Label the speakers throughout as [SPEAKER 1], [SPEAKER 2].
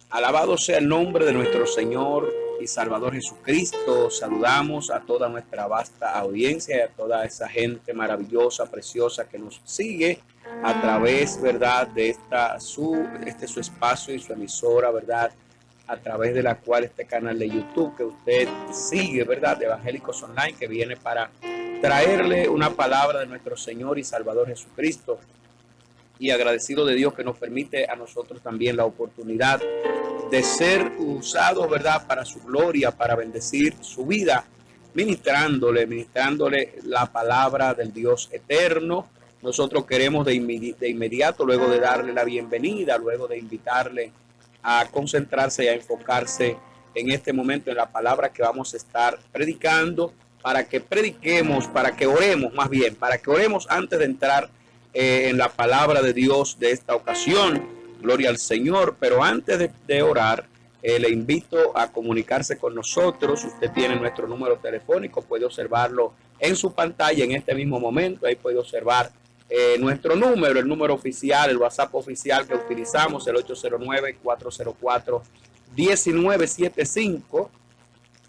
[SPEAKER 1] Alabado sea el nombre de nuestro Señor y Salvador Jesucristo. Saludamos a toda nuestra vasta audiencia y a toda esa gente maravillosa, preciosa que nos sigue a través, ¿verdad?, de su espacio y su emisora, ¿verdad?, a través de la cual este canal de YouTube que usted sigue, ¿verdad?, de Evangélicos Online, que viene para traerle una palabra de nuestro Señor y Salvador Jesucristo. Y agradecido de Dios que nos permite a nosotros también la oportunidad de ser usados, ¿verdad?, para su gloria, para bendecir su vida, ministrándole la palabra del Dios eterno. Nosotros queremos de inmediato, luego de darle la bienvenida, luego de invitarle a concentrarse y a enfocarse en este momento en la palabra que vamos a estar predicando, para que prediquemos, para que oremos más bien, para que oremos antes de entrar en la palabra de Dios de esta ocasión. Gloria al Señor. Pero antes de orar, le invito a comunicarse con nosotros. Usted tiene nuestro número telefónico, puede observarlo en su pantalla en este mismo momento. Ahí puede observar nuestro número, el número oficial, el WhatsApp oficial que utilizamos, el 809-404-1975.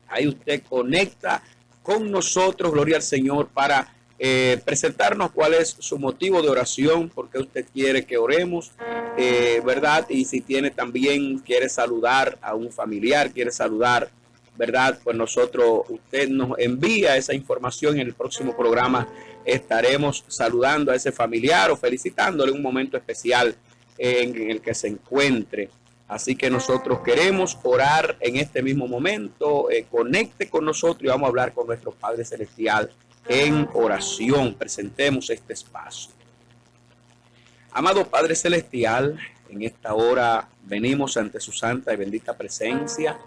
[SPEAKER 1] Ahí usted conecta con nosotros, gloria al Señor, para presentarnos cuál es su motivo de oración, porque usted quiere que oremos, ¿verdad? Y si quiere saludar a un familiar, quiere saludar, ¿verdad? Pues usted nos envía esa información. En el próximo programa estaremos saludando a ese familiar o felicitándole un momento especial en el que se encuentre. Así que nosotros queremos orar en este mismo momento. Conecte con nosotros y vamos a hablar con nuestro Padre Celestial en oración. Presentemos este espacio. Amado Padre Celestial, en esta hora venimos ante su santa y bendita presencia,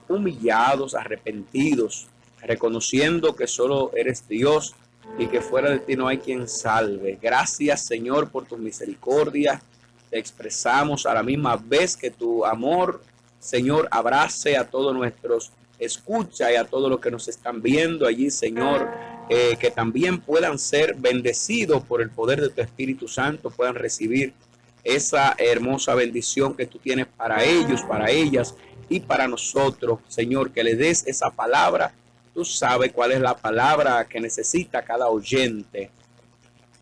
[SPEAKER 1] humillados, arrepentidos, reconociendo que solo eres Dios y que fuera de ti no hay quien salve. Gracias, Señor, por tu misericordia. Te expresamos a la misma vez que tu amor, Señor, abrace a todos nuestros escucha y a todos los que nos están viendo allí, Señor, que también puedan ser bendecidos por el poder de tu Espíritu Santo, puedan recibir esa hermosa bendición que tú tienes para ellos, para ellas y para nosotros, Señor, que le des esa palabra. Tú sabes cuál es la palabra que necesita cada oyente,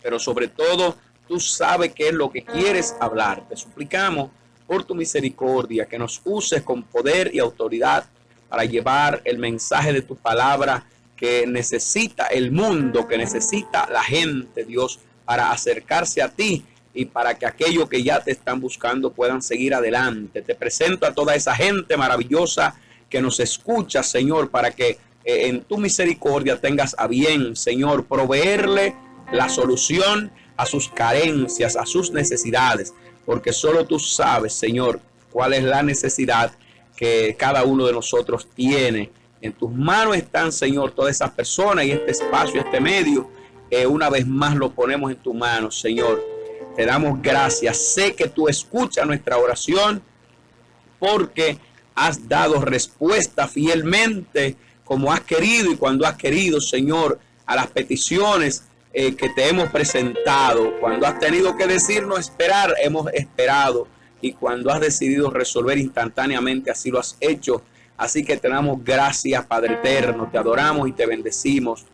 [SPEAKER 1] pero sobre todo tú sabes qué es lo que quieres hablar. Te suplicamos por tu misericordia que nos uses con poder y autoridad para llevar el mensaje de tu palabra que necesita el mundo, que necesita la gente, Dios, para acercarse a ti y para que aquellos que ya te están buscando puedan seguir adelante. Te presento a toda esa gente maravillosa que nos escucha, Señor, para que en tu misericordia tengas a bien, Señor, proveerle la solución a sus carencias, a sus necesidades, porque solo tú sabes, Señor, cuál es la necesidad que cada uno de nosotros tiene. En tus manos están, Señor, todas esas personas y este espacio, este medio. Una vez más lo ponemos en tus manos, Señor. Te damos gracias. Sé que tú escuchas nuestra oración porque has dado respuesta fielmente como has querido y cuando has querido, Señor, a las peticiones que te hemos presentado. Cuando has tenido que decirnos esperar, hemos esperado. Y cuando has decidido resolver instantáneamente, así lo has hecho. Así que te damos gracias, Padre eterno. Te adoramos y te bendecimos.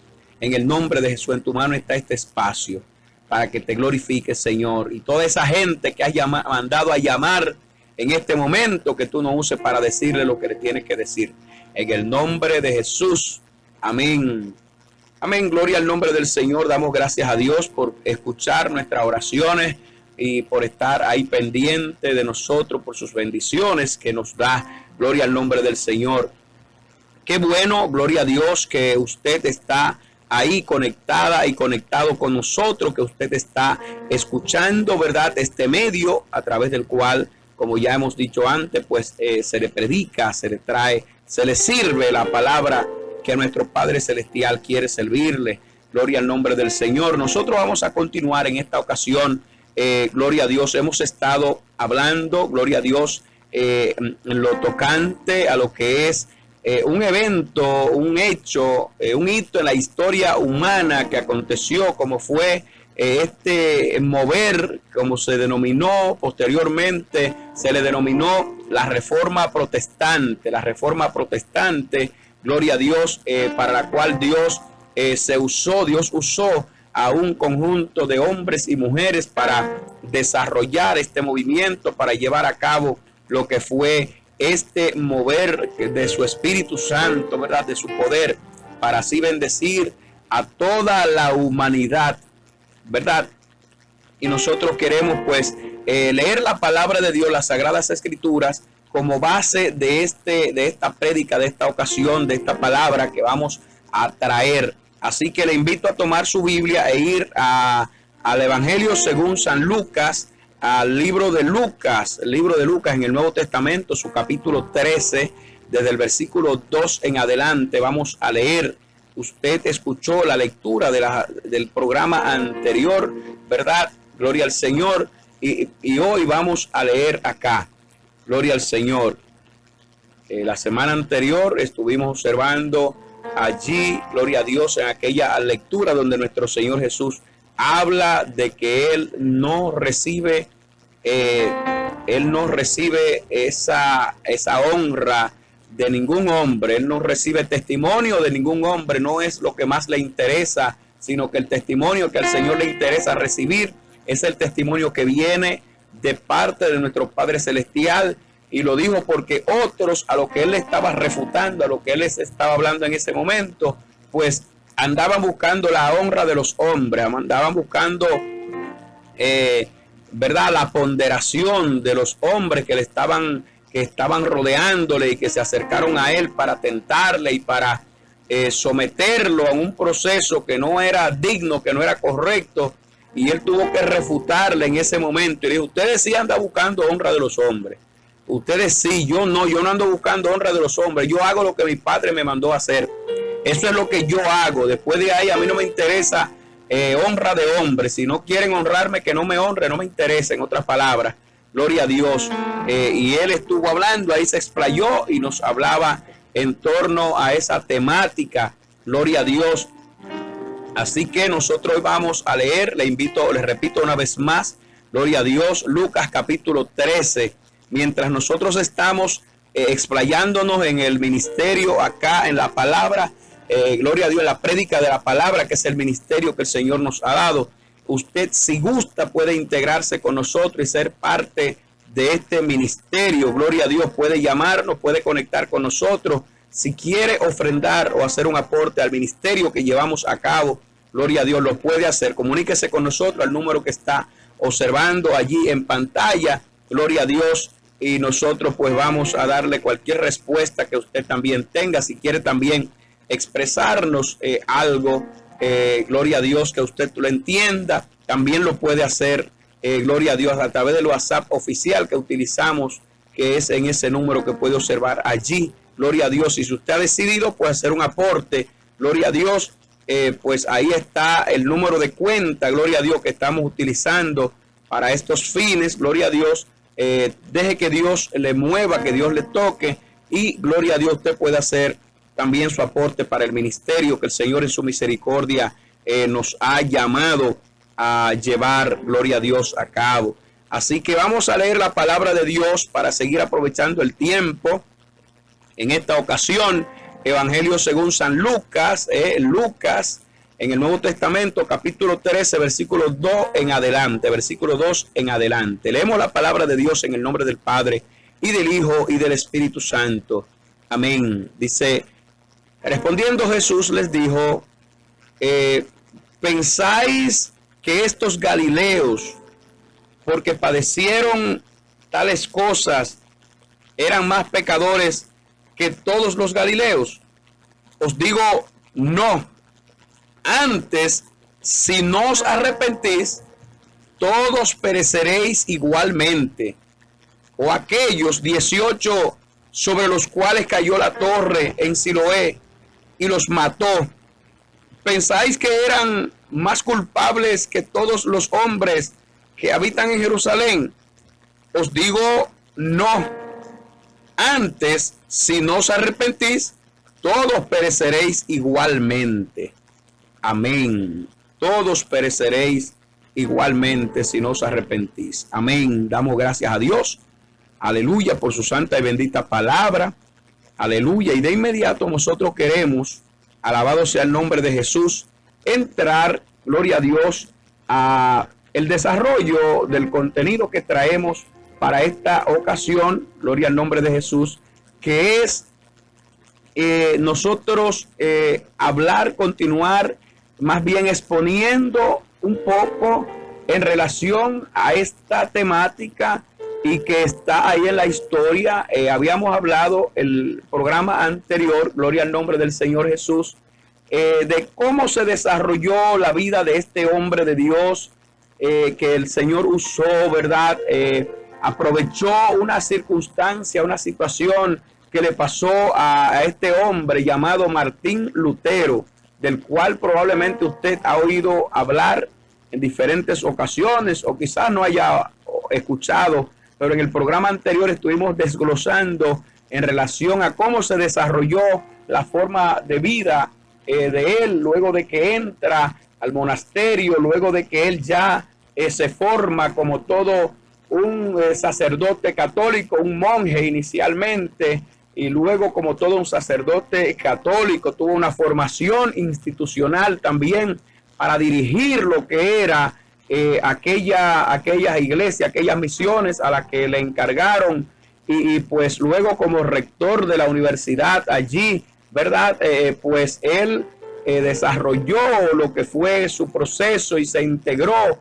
[SPEAKER 1] En el nombre de Jesús, en tu mano está este espacio para que te glorifiques, Señor. Y toda esa gente que has mandado a llamar en este momento, que tú nos uses para decirle lo que le tienes que decir. En el nombre de Jesús. Amén. Amén. Gloria al nombre del Señor. Damos gracias a Dios por escuchar nuestras oraciones y por estar ahí pendiente de nosotros, por sus bendiciones que nos da. Gloria al nombre del Señor. Qué bueno, gloria a Dios, que usted está ahí conectada y conectado con nosotros, que usted está escuchando, ¿verdad?, este medio a través del cual, como ya hemos dicho antes, pues se le predica, se le trae, se le sirve la palabra que nuestro Padre Celestial quiere servirle. Gloria al nombre del Señor. Nosotros vamos a continuar en esta ocasión. Gloria a Dios, hemos estado hablando, gloria a Dios, en lo tocante a lo que es un evento, un hecho, un hito en la historia humana que aconteció, como fue este mover, como se denominó posteriormente, se le denominó la Reforma Protestante. La Reforma Protestante, gloria a Dios, para la cual Dios usó a un conjunto de hombres y mujeres para desarrollar este movimiento, para llevar a cabo lo que fue este mover de su Espíritu Santo, ¿verdad? De su poder, para así bendecir a toda la humanidad, ¿verdad? Y nosotros queremos pues leer la palabra de Dios, las Sagradas Escrituras, como base de esta prédica, de esta ocasión, de esta palabra que vamos a traer. Así que le invito a tomar su Biblia e ir al Evangelio según San Lucas, al libro de Lucas, el libro de Lucas en el Nuevo Testamento, su capítulo 13, desde el versículo 2 en adelante. Vamos a leer. Usted escuchó la lectura del programa anterior, ¿verdad? Gloria al Señor. Y hoy vamos a leer acá. Gloria al Señor. La semana anterior estuvimos observando allí, gloria a Dios, en aquella lectura donde nuestro Señor Jesús habla de que Él no recibe esa honra de ningún hombre. Él no recibe testimonio de ningún hombre, no es lo que más le interesa, sino que el testimonio que al Señor le interesa recibir es el testimonio que viene de parte de nuestro Padre Celestial. Y lo dijo porque otros, a lo que Él le estaba refutando, a lo que Él les estaba hablando en ese momento, pues andaban buscando la honra de los hombres, andaban buscando ¿verdad? La ponderación de los hombres que estaban rodeándole y que se acercaron a él para tentarle y para someterlo a un proceso que no era digno, que no era correcto. Y él tuvo que refutarle en ese momento y dijo: ustedes sí andan buscando honra de los hombres. Ustedes sí, yo no ando buscando honra de los hombres. Yo hago lo que mi padre me mandó a hacer. Eso es lo que yo hago. Después de ahí a mí no me interesa honra de hombres. Si no quieren honrarme, que no me honre, no me interesa, en otras palabras. Gloria a Dios. Y él estuvo hablando, ahí se explayó y nos hablaba en torno a esa temática. Gloria a Dios. Así que nosotros vamos a leer, les repito una vez más, gloria a Dios, Lucas capítulo 13. Mientras nosotros estamos explayándonos en el ministerio acá, en la palabra, gloria a Dios, en la prédica de la palabra, que es el ministerio que el Señor nos ha dado. Usted, si gusta, puede integrarse con nosotros y ser parte de este ministerio. Gloria a Dios, puede llamarnos, puede conectar con nosotros. Si quiere ofrendar o hacer un aporte al ministerio que llevamos a cabo, gloria a Dios, lo puede hacer. Comuníquese con nosotros al número que está observando allí en pantalla. Gloria a Dios. Y nosotros pues vamos a darle cualquier respuesta que usted también tenga. Si quiere también expresarnos algo, gloria a Dios, que usted lo entienda, también lo puede hacer, gloria a Dios, a través del WhatsApp oficial que utilizamos, que es en ese número que puede observar allí. Gloria a Dios. Y si usted ha decidido pues hacer un aporte, gloria a Dios, pues ahí está el número de cuenta, gloria a Dios, que estamos utilizando para estos fines. Gloria a Dios. Deje que Dios le mueva, que Dios le toque, y gloria a Dios, usted puede hacer también su aporte para el ministerio que el Señor en su misericordia nos ha llamado a llevar, gloria a Dios, a cabo. Así que vamos a leer la palabra de Dios para seguir aprovechando el tiempo. En esta ocasión, Evangelio según San Lucas, Lucas en el Nuevo Testamento, capítulo 13, versículo 2 en adelante, versículo 2 en adelante. Leemos la palabra de Dios en el nombre del Padre, y del Hijo, y del Espíritu Santo. Amén. Dice: respondiendo Jesús les dijo, ¿pensáis que estos galileos, porque padecieron tales cosas, eran más pecadores que todos los galileos? Os digo, no. Antes, si no os arrepentís, todos pereceréis igualmente. O aquellos 18 sobre los cuales cayó la torre en Siloé y los mató, ¿pensáis que eran más culpables que todos los hombres que habitan en Jerusalén? Os digo, no. Antes, si no os arrepentís, todos pereceréis igualmente. Amén. Todos pereceréis igualmente si no os arrepentís. Amén. Damos gracias a Dios. Aleluya, por su santa y bendita palabra. Aleluya. Y de inmediato nosotros queremos, alabado sea el nombre de Jesús, entrar, gloria a Dios, a el desarrollo del contenido que traemos para esta ocasión, gloria al nombre de Jesús, que es nosotros hablar, continuar, más bien exponiendo un poco en relación a esta temática y que está ahí en la historia. Habíamos hablado el programa anterior, gloria al nombre del Señor Jesús, de cómo se desarrolló la vida de este hombre de Dios, que el Señor usó, ¿verdad? Aprovechó una circunstancia, una situación que le pasó a este hombre llamado Martín Lutero, del cual probablemente usted ha oído hablar en diferentes ocasiones o quizás no haya escuchado, pero en el programa anterior estuvimos desglosando en relación a cómo se desarrolló la forma de vida de él luego de que entra al monasterio, luego de que él ya se forma como todo un sacerdote católico, un monje inicialmente, y luego como todo un sacerdote católico tuvo una formación institucional también para dirigir lo que era aquellas iglesias, aquellas misiones a las que le encargaron, y pues luego como rector de la universidad allí, ¿verdad? Pues él desarrolló lo que fue su proceso y se integró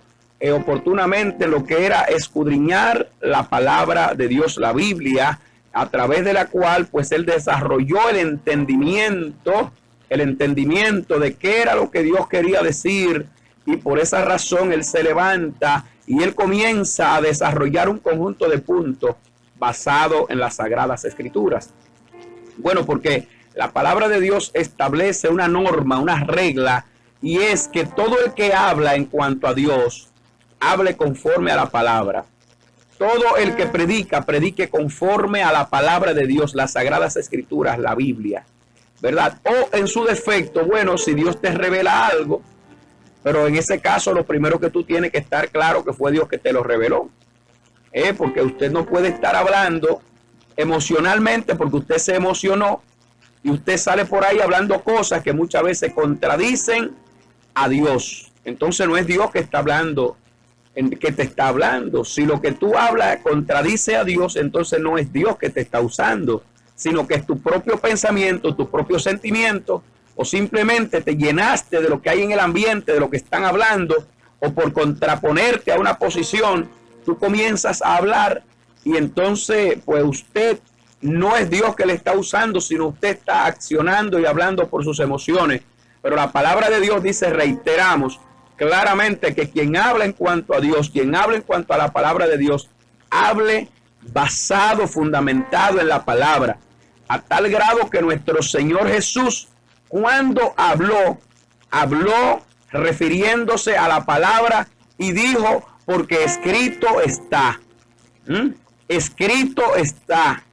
[SPEAKER 1] oportunamente lo que era escudriñar la palabra de Dios, la Biblia, a través de la cual pues él desarrolló el entendimiento de qué era lo que Dios quería decir, y por esa razón él se levanta y él comienza a desarrollar un conjunto de puntos basado en las Sagradas Escrituras. Bueno, porque la palabra de Dios establece una norma, una regla, y es que todo el que habla en cuanto a Dios, hable conforme a la palabra. Todo el que predica, predique conforme a la palabra de Dios, las Sagradas Escrituras, la Biblia, ¿verdad? O en su defecto, bueno, si Dios te revela algo, pero en ese caso lo primero que tú tienes que estar claro que fue Dios que te lo reveló. Porque usted no puede estar hablando emocionalmente porque usted se emocionó y usted sale por ahí hablando cosas que muchas veces contradicen a Dios. Entonces no es Dios que está hablando, que te está hablando. Si lo que tú hablas contradice a Dios, entonces no es Dios que te está usando, sino que es tu propio pensamiento, tu propio sentimiento, o simplemente te llenaste de lo que hay en el ambiente, de lo que están hablando, o por contraponerte a una posición, tú comienzas a hablar, y entonces pues usted no es Dios que le está usando, sino usted está accionando y hablando por sus emociones. Pero la palabra de Dios dice, reiteramos claramente, que quien habla en cuanto a Dios, quien habla en cuanto a la palabra de Dios, hable basado, fundamentado en la palabra, a tal grado que nuestro Señor Jesús, cuando habló refiriéndose a la palabra y dijo, porque escrito está. Escrito está.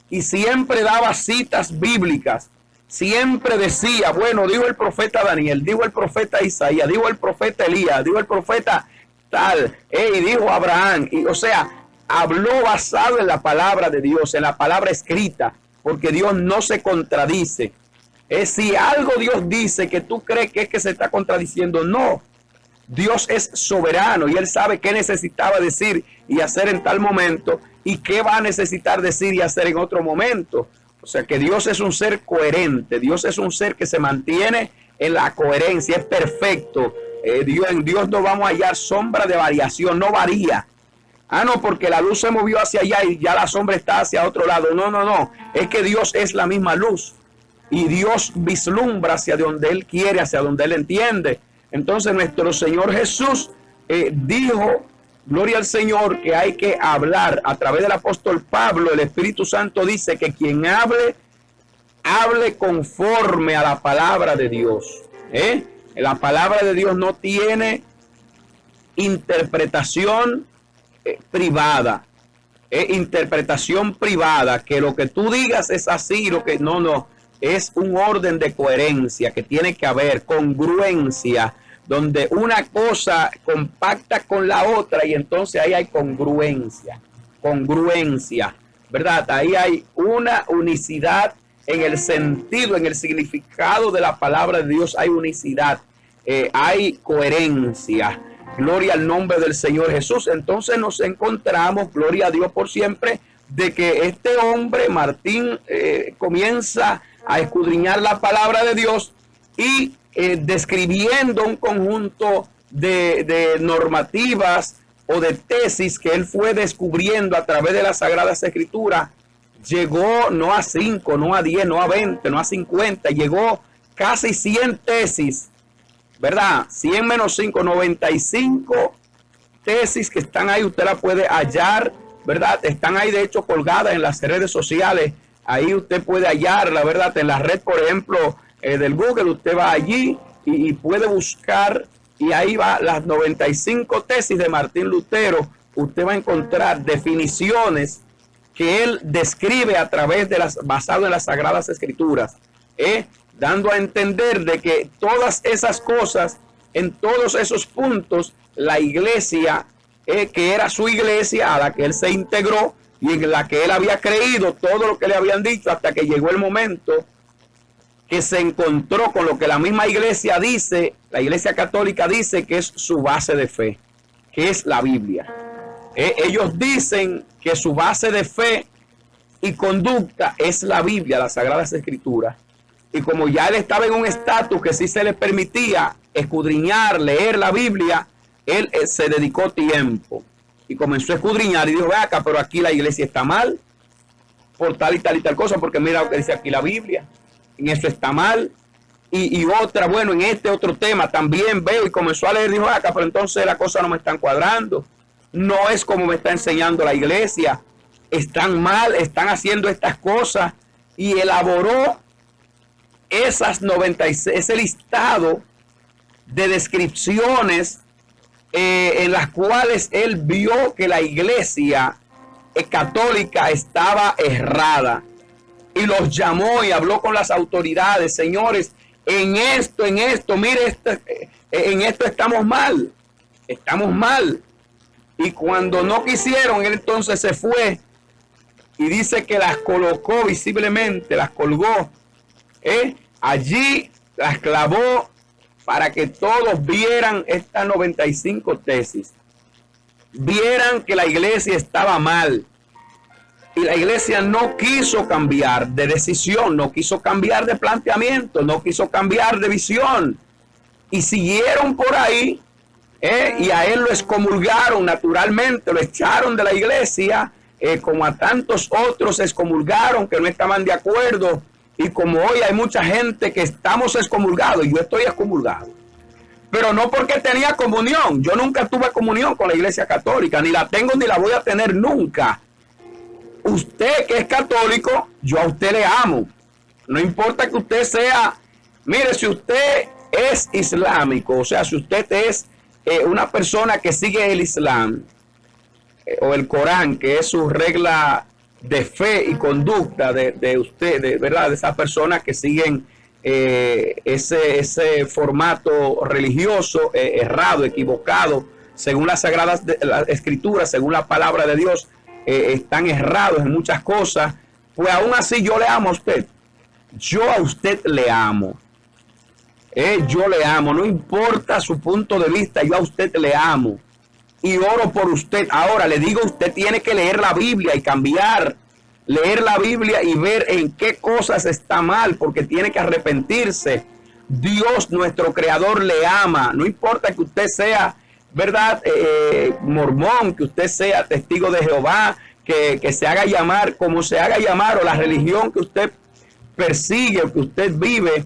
[SPEAKER 1] Y siempre daba citas bíblicas. Siempre decía, bueno, dijo el profeta Daniel, dijo el profeta Isaías, dijo el profeta Elías, dijo el profeta tal, y dijo Abraham. Y, o sea, habló basado en la palabra de Dios, en la palabra escrita, porque Dios no se contradice. Si algo Dios dice que tú crees que es que se está contradiciendo, no. Dios es soberano y Él sabe qué necesitaba decir y hacer en tal momento y qué va a necesitar decir y hacer en otro momento. O sea que Dios es un ser coherente, Dios es un ser que se mantiene en la coherencia, es perfecto. En Dios no vamos a hallar sombra de variación, no varía. No, porque la luz se movió hacia allá y ya la sombra está hacia otro lado. No. Es que Dios es la misma luz y Dios vislumbra hacia donde Él quiere, hacia donde Él entiende. Entonces nuestro Señor Jesús dijo, gloria al Señor, que hay que hablar. A través del apóstol Pablo, el Espíritu Santo dice que quien hable conforme a la palabra de Dios. La palabra de Dios no tiene interpretación privada. Interpretación privada, que lo que tú digas es así, lo que no. Es un orden de coherencia que tiene que haber, congruencia, donde una cosa compacta con la otra y entonces ahí hay congruencia, ¿verdad? Ahí hay una unicidad en el sentido, en el significado de la palabra de Dios, hay unicidad, hay coherencia. Gloria al nombre del Señor Jesús. Entonces nos encontramos, gloria a Dios por siempre, de que este hombre, Martín, comienza a escudriñar la palabra de Dios y describiendo un conjunto de normativas o de tesis que él fue descubriendo a través de las Sagradas Escrituras, llegó no a 5, no a 10, no a 20, no a 50, llegó casi 100 tesis, ¿verdad? 100 menos 5, 95 tesis que están ahí, usted la puede hallar, ¿verdad? Están ahí de hecho colgadas en las redes sociales, ahí usted puede hallarla, ¿verdad? En la red, por ejemplo, del Google, usted va allí y puede buscar, y ahí va las 95 tesis de Martín Lutero. Usted va a encontrar definiciones que él describe a través de basado en las Sagradas Escrituras, dando a entender de que todas esas cosas, en todos esos puntos, la iglesia, que era su iglesia a la que él se integró y en la que él había creído todo lo que le habían dicho, hasta que llegó el momento que se encontró con lo que la misma iglesia dice, la iglesia católica dice que es su base de fe, que es la Biblia. Ellos dicen que su base de fe y conducta es la Biblia, las Sagradas Escrituras. Y como ya él estaba en un estatus que sí se le permitía escudriñar, leer la Biblia, él se dedicó tiempo y comenzó a escudriñar y dijo, ve acá, pero aquí la iglesia está mal por tal y tal y tal cosa, porque mira lo que dice aquí la Biblia, en eso está mal. Y otra, bueno, en este otro tema también veo, y comenzó a leer, dijo, acá, pero entonces las cosas no me están cuadrando, no es como me está enseñando la iglesia, están mal, están haciendo estas cosas, y elaboró esas 96, ese listado de descripciones en las cuales él vio que la iglesia católica estaba errada, y los llamó y habló con las autoridades. Señores, en esto, mire, en esto estamos mal, y cuando no quisieron, él entonces se fue y dice que las colocó visiblemente, las colgó, allí las clavó para que todos vieran estas 95 tesis, vieran que la iglesia estaba mal. Y la iglesia no quiso cambiar de decisión, no quiso cambiar de planteamiento, no quiso cambiar de visión. Y siguieron por ahí, y a él lo excomulgaron naturalmente, lo echaron de la iglesia, como a tantos otros excomulgaron que no estaban de acuerdo. Y como hoy hay mucha gente que estamos excomulgados, y yo estoy excomulgado, pero no porque tenía comunión. Yo nunca tuve comunión con la iglesia católica, ni la tengo ni la voy a tener nunca. Usted que es católico, yo a usted le amo. No importa que usted sea, mire, si usted es islámico, o sea, si usted es una persona que sigue el Islam, o el Corán, que es su regla de fe y conducta de usted, ¿verdad? De esas personas que siguen ese formato religioso errado, equivocado, según las Sagradas Escrituras, según la palabra de Dios, están errados en muchas cosas, pues aún así yo le amo a usted. Yo a usted le amo. Yo le amo, no importa su punto de vista, yo a usted le amo. Y oro por usted. Ahora le digo, usted tiene que leer la Biblia y cambiar. Leer la Biblia y ver en qué cosas está mal, porque tiene que arrepentirse. Dios, nuestro creador, le ama. No importa que usted sea, ¿verdad? Mormón, que usted sea testigo de Jehová, que se haga llamar como se haga llamar, o la religión que usted persigue o que usted vive,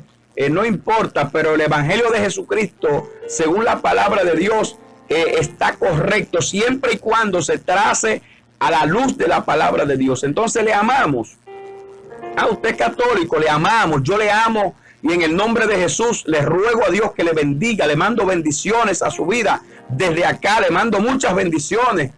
[SPEAKER 1] no importa, pero el evangelio de Jesucristo, según la palabra de Dios, está correcto siempre y cuando se trace a la luz de la palabra de Dios. Entonces le amamos. A usted católico, le amamos, yo le amo, y en el nombre de Jesús le ruego a Dios que le bendiga, le mando bendiciones a su vida. Desde acá le mando muchas bendiciones.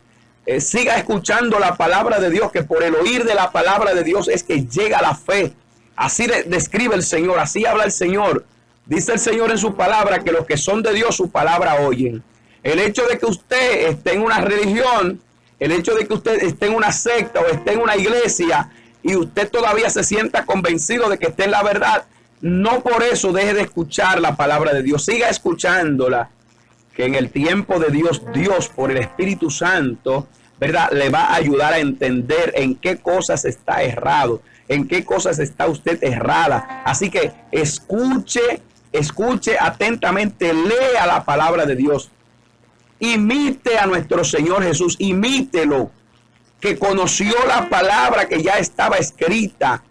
[SPEAKER 1] Siga escuchando la palabra de Dios, que por el oír de la palabra de Dios es que llega la fe. Así describe el Señor, así habla el Señor. Dice el Señor en su palabra que los que son de Dios su palabra oyen. El hecho de que usted esté en una religión, el hecho de que usted esté en una secta o esté en una iglesia y usted todavía se sienta convencido de que esté en la verdad, no por eso deje de escuchar la palabra de Dios. Siga escuchándola, que en el tiempo de Dios, Dios por el Espíritu Santo, ¿verdad?, le va a ayudar a entender en qué cosas está errado, en qué cosas está usted errada. Así que escuche atentamente, lea la palabra de Dios. Imite a nuestro Señor Jesús, imítelo, que conoció la palabra que ya estaba escrita,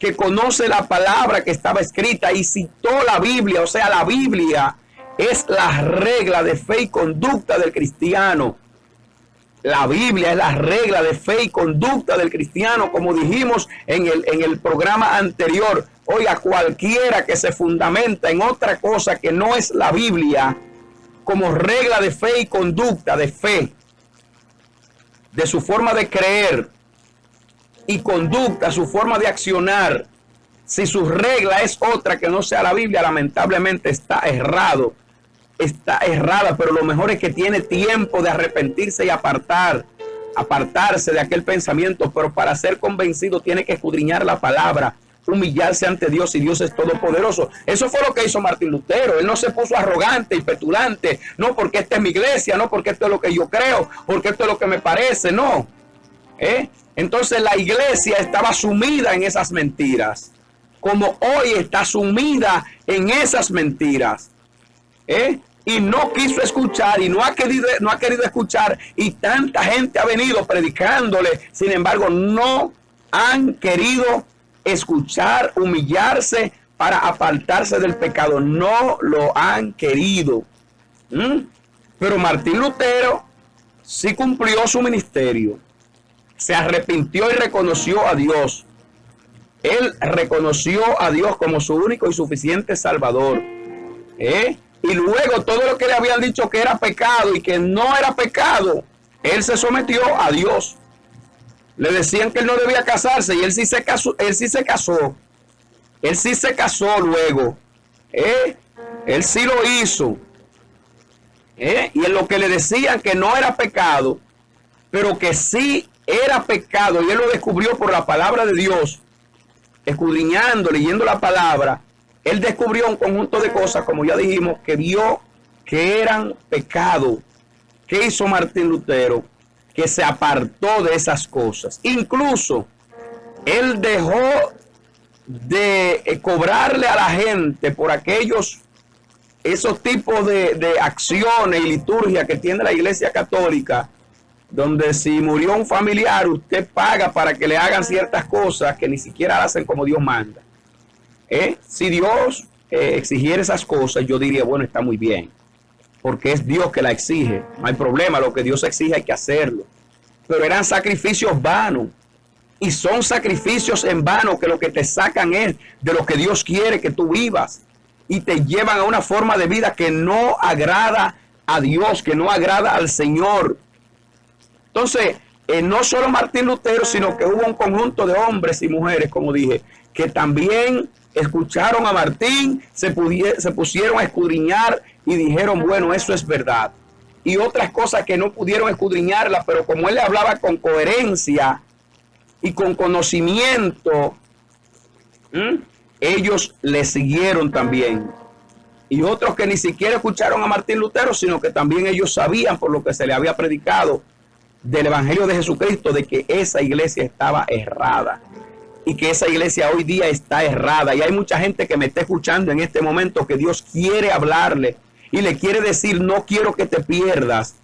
[SPEAKER 1] que conoce la palabra que estaba escrita y citó la Biblia. O sea, la Biblia es la regla de fe y conducta del cristiano. La Biblia es la regla de fe y conducta del cristiano, como dijimos en el programa anterior. Oiga, cualquiera que se fundamenta en otra cosa que no es la Biblia, como regla de fe y conducta de fe, de su forma de creer y conducta, su forma de accionar, si su regla es otra que no sea la Biblia, lamentablemente está errado, está errada. Pero lo mejor es que tiene tiempo de arrepentirse y apartarse de aquel pensamiento. Pero para ser convencido tiene que escudriñar la palabra, humillarse ante Dios, y Dios es todopoderoso. Eso fue lo que hizo Martín Lutero. Él no se puso arrogante y petulante, no porque esta es mi iglesia, no porque esto es lo que yo creo, porque esto es lo que me parece, no. Entonces la iglesia estaba sumida en esas mentiras, como hoy está sumida en esas mentiras, y no quiso escuchar y no ha querido escuchar, y tanta gente ha venido predicándole, sin embargo no han querido escuchar, humillarse para apartarse del pecado. No lo han querido. Pero Martín Lutero sí cumplió su ministerio. Se arrepintió y reconoció a Dios. Él reconoció a Dios como su único y suficiente Salvador. Y luego todo lo que le habían dicho que era pecado y que no era pecado, él se sometió a Dios. Le decían que él no debía casarse y él sí se casó. Él sí se casó luego. Él sí lo hizo. Y en lo que le decían que no era pecado, pero que sí era pecado, y él lo descubrió por la palabra de Dios, escudriñando, leyendo la palabra. Él descubrió un conjunto de cosas, como ya dijimos, que vio que eran pecado. ¿Qué hizo Martín Lutero? Que se apartó de esas cosas. Incluso él dejó de cobrarle a la gente por esos tipos de acciones y liturgia que tiene la Iglesia Católica, donde si murió un familiar, usted paga para que le hagan ciertas cosas que ni siquiera hacen como Dios manda. Si Dios exigiera esas cosas, yo diría, bueno, está muy bien, porque es Dios que la exige, no hay problema, lo que Dios exige hay que hacerlo. Pero eran sacrificios vanos, y son sacrificios en vano que lo que te sacan es de lo que Dios quiere que tú vivas, y te llevan a una forma de vida que no agrada a Dios, que no agrada al Señor. Entonces, no solo Martín Lutero, sino que hubo un conjunto de hombres y mujeres, como dije, que también escucharon a Martín, se pusieron a escudriñar y dijeron, bueno, eso es verdad. Y otras cosas que no pudieron escudriñarlas, pero como él le hablaba con coherencia y con conocimiento, ellos le siguieron también. Y otros que ni siquiera escucharon a Martín Lutero, sino que también ellos sabían por lo que se le había predicado del Evangelio de Jesucristo, de que esa iglesia estaba errada. Y que esa iglesia hoy día está errada. Y hay mucha gente que me está escuchando en este momento que Dios quiere hablarle y le quiere decir, no quiero que te pierdas,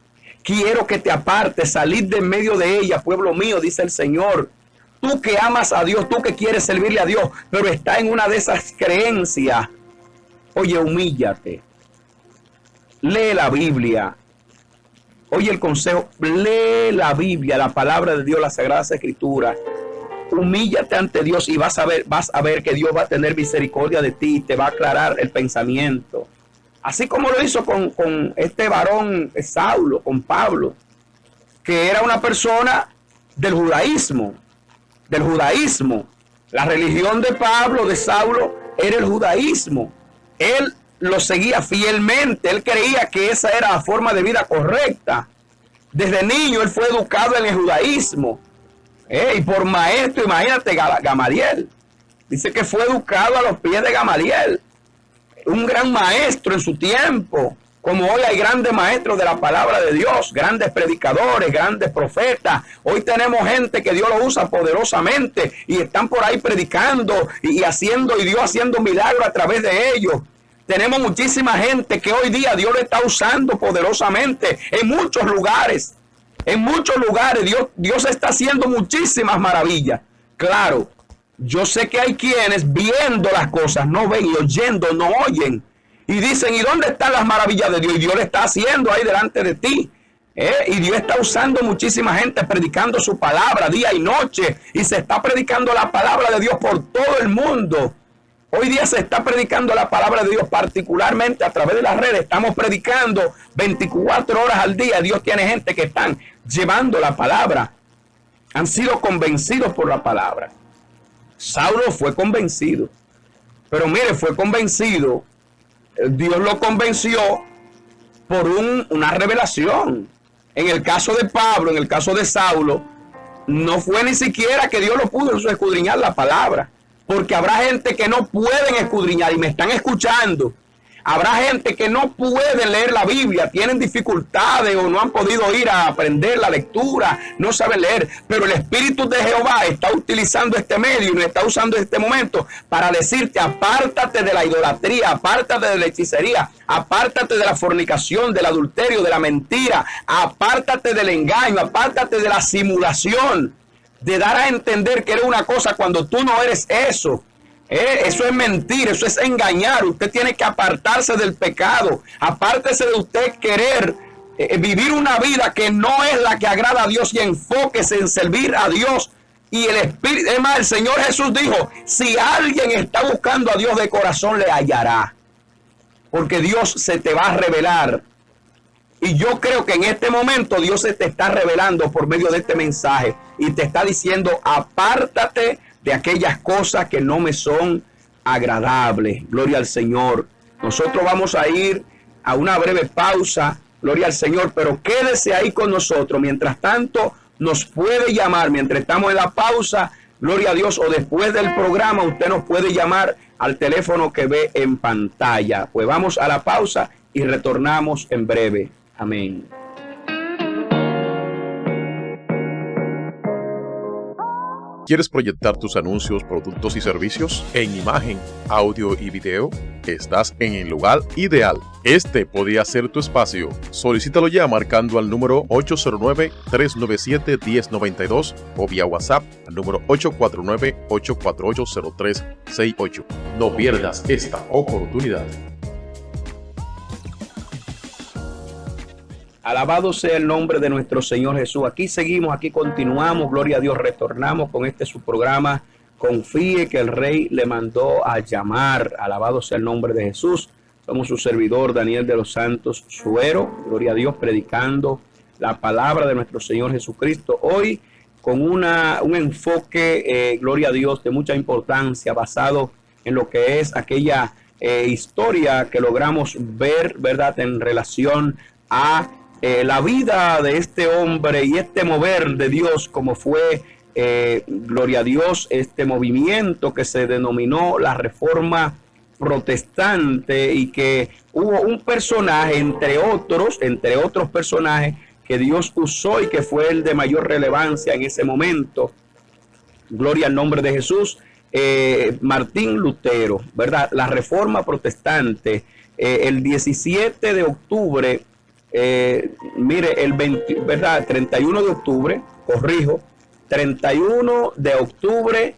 [SPEAKER 1] quiero que te apartes, salir de en medio de ella, pueblo mío, dice el Señor. Tú que amas a Dios, tú que quieres servirle a Dios, pero está en una de esas creencias. Oye, humíllate. Lee la Biblia. Oye el consejo, lee la Biblia, la palabra de Dios, las Sagradas Escrituras. Humíllate ante Dios y vas a ver que Dios va a tener misericordia de ti, te va a aclarar el pensamiento. Así como lo hizo con este varón Saulo, con Pablo, que era una persona del judaísmo. La religión de Pablo, de Saulo, era el judaísmo. él lo seguía fielmente, él creía que esa era la forma de vida correcta. Desde niño él fue educado en el judaísmo, y por maestro, imagínate, Gamaliel. Dice que fue educado a los pies de Gamaliel, un gran maestro en su tiempo. Como hoy hay grandes maestros de la palabra de Dios, grandes predicadores, grandes profetas. Hoy tenemos gente que Dios lo usa poderosamente y están por ahí predicando y Dios haciendo milagros a través de ellos. Tenemos muchísima gente que hoy día Dios lo está usando poderosamente en muchos lugares. En muchos lugares Dios está haciendo muchísimas maravillas. Claro, yo sé que hay quienes viendo las cosas no ven y oyendo no oyen. Y dicen, ¿y dónde están las maravillas de Dios? Y Dios le está haciendo ahí delante de ti. Y Dios está usando muchísima gente predicando su palabra día y noche. Y se está predicando la palabra de Dios por todo el mundo. Hoy día se está predicando la palabra de Dios, particularmente a través de las redes. Estamos predicando 24 horas al día. Dios tiene gente que están llevando la palabra. Han sido convencidos por la palabra. Saulo fue convencido. Pero mire, fue convencido. Dios lo convenció por una revelación. En el caso de Pablo, en el caso de Saulo, no fue ni siquiera que Dios lo pudo escudriñar la palabra. Porque habrá gente que no pueden escudriñar y me están escuchando. Habrá gente que no puede leer la Biblia, tienen dificultades o no han podido ir a aprender la lectura, no saben leer. Pero el Espíritu de Jehová está utilizando este medio y nos está usando este momento para decirte, apártate de la idolatría, apártate de la hechicería, apártate de la fornicación, del adulterio, de la mentira, apártate del engaño, apártate de la simulación, de dar a entender que eres una cosa cuando tú no eres eso. Eso es mentir, eso es engañar. Usted tiene que apartarse del pecado. Apártese de usted querer vivir una vida que no es la que agrada a Dios y enfóquese en servir a Dios. Y el Espíritu, es más, el Señor Jesús dijo, si alguien está buscando a Dios de corazón, le hallará. Porque Dios se te va a revelar. Y yo creo que en este momento Dios se te está revelando por medio de este mensaje. Y te está diciendo, apártate de aquellas cosas que no me son agradables. Gloria al Señor. Nosotros vamos a ir a una breve pausa. Gloria al Señor. Pero quédese ahí con nosotros. Mientras tanto, nos puede llamar. Mientras estamos en la pausa, gloria a Dios. O después del programa, usted nos puede llamar al teléfono que ve en pantalla. Pues vamos a la pausa y retornamos en breve. Amén.
[SPEAKER 2] ¿Quieres proyectar tus anuncios, productos y servicios en imagen, audio y video? Estás en el lugar ideal. Este podría ser tu espacio. Solicítalo ya marcando al número 809-397-1092 o vía WhatsApp al número 849-848-0368. No pierdas esta oportunidad.
[SPEAKER 1] Alabado sea el nombre de nuestro Señor Jesús. Aquí seguimos, aquí continuamos. Gloria a Dios, retornamos con este su programa. Confíe que el Rey le mandó a llamar. Alabado sea el nombre de Jesús. Somos su servidor, Daniel de los Santos Suero. Gloria a Dios, predicando la palabra de nuestro Señor Jesucristo. Hoy con un enfoque, gloria a Dios, de mucha importancia, basado en lo que es aquella historia que logramos ver, ¿verdad?, en relación a la vida de este hombre y este mover de Dios, como fue, gloria a Dios, este movimiento que se denominó la Reforma Protestante, y que hubo un personaje, entre otros personajes, que Dios usó y que fue el de mayor relevancia en ese momento. Gloria al nombre de Jesús. Martín Lutero, ¿verdad? La Reforma Protestante, el 17 de octubre, mire, el 31 de octubre, corrijo, 31 de octubre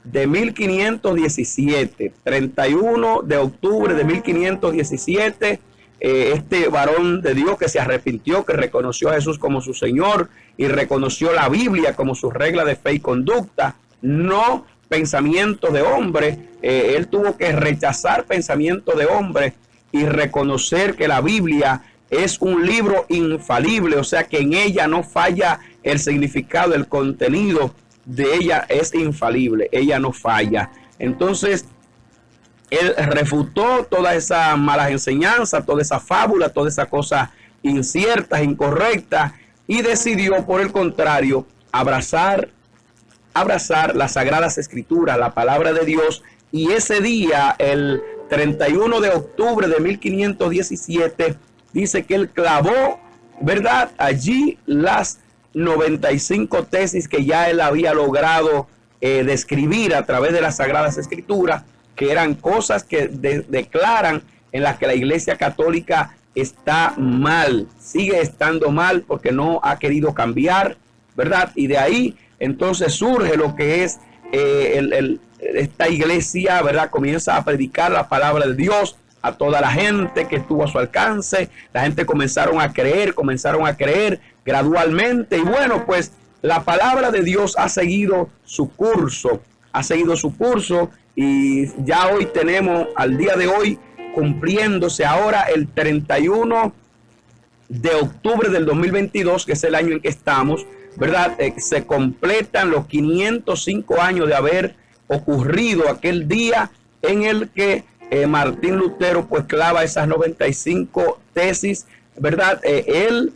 [SPEAKER 1] de 1517, 31 de octubre de 1517, este varón de Dios que se arrepintió, que reconoció a Jesús como su Señor y reconoció la Biblia como su regla de fe y conducta, no pensamientos de hombre. Él tuvo que rechazar pensamientos de hombre y reconocer que la Biblia es un libro infalible, o sea que en ella no falla el significado, el contenido de ella es infalible, ella no falla. Entonces, Él refutó todas esas malas enseñanzas, toda esa fábula, toda esa cosa inciertas, incorrectas, y decidió, por el contrario, abrazar las Sagradas Escrituras, la palabra de Dios. Y ese día, el 31 de octubre de 1517, dice que él clavó, ¿verdad?, allí las 95 tesis que ya él había logrado describir a través de las Sagradas Escrituras, que eran cosas que declaran en las que la Iglesia Católica está mal, sigue estando mal porque no ha querido cambiar, ¿verdad? Y de ahí entonces surge lo que es esta iglesia, ¿verdad? Comienza a predicar la palabra de Dios a toda la gente que estuvo a su alcance. La gente comenzaron a creer gradualmente. Y bueno, pues la palabra de Dios ha seguido su curso, y ya hoy tenemos, al día de hoy, cumpliéndose ahora el 31 de octubre del 2022, que es el año en que estamos, ¿verdad? Se completan los 505 años de haber ocurrido aquel día en el que Martín Lutero pues clava esas 95 tesis, ¿verdad? Él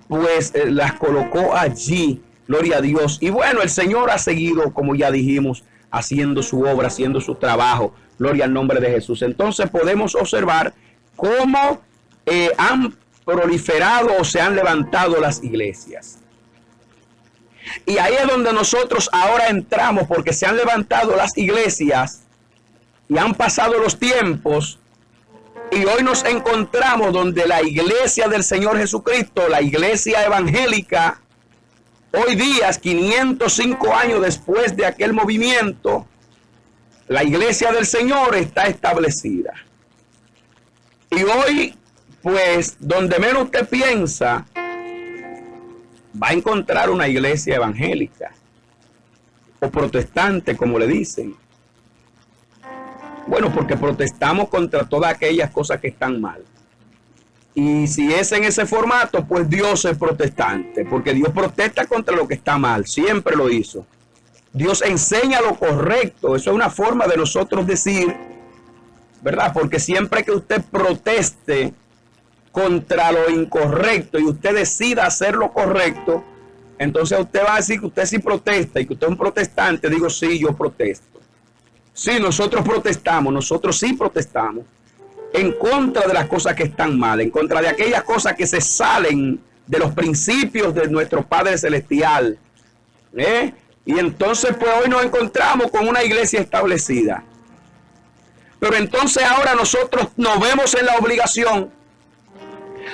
[SPEAKER 1] pues las colocó allí, gloria a Dios. Y bueno, el Señor ha seguido, como ya dijimos, haciendo su obra, haciendo su trabajo, gloria al nombre de Jesús. Entonces podemos observar cómo han proliferado o se han levantado las iglesias. Y ahí es donde nosotros ahora entramos, porque se han levantado las iglesias y han pasado los tiempos, y hoy nos encontramos donde la iglesia del Señor Jesucristo, la iglesia evangélica, hoy día, 505 años después de aquel movimiento, la iglesia del Señor está establecida. Y hoy, pues, donde menos usted piensa, va a encontrar una iglesia evangélica o protestante, como le dicen. Bueno, porque protestamos contra todas aquellas cosas que están mal. Y si es en ese formato, pues Dios es protestante, porque Dios protesta contra lo que está mal, siempre lo hizo. Dios enseña lo correcto, eso es una forma de nosotros decir, ¿verdad? Porque siempre que usted proteste contra lo incorrecto y usted decida hacer lo correcto, entonces usted va a decir que usted sí protesta y que usted es un protestante. Digo, sí, yo protesto. Sí, nosotros protestamos, nosotros sí protestamos en contra de las cosas que están mal, en contra de aquellas cosas que se salen de los principios de nuestro Padre Celestial. Y entonces pues hoy nos encontramos con una iglesia establecida. Pero entonces ahora nosotros nos vemos en la obligación,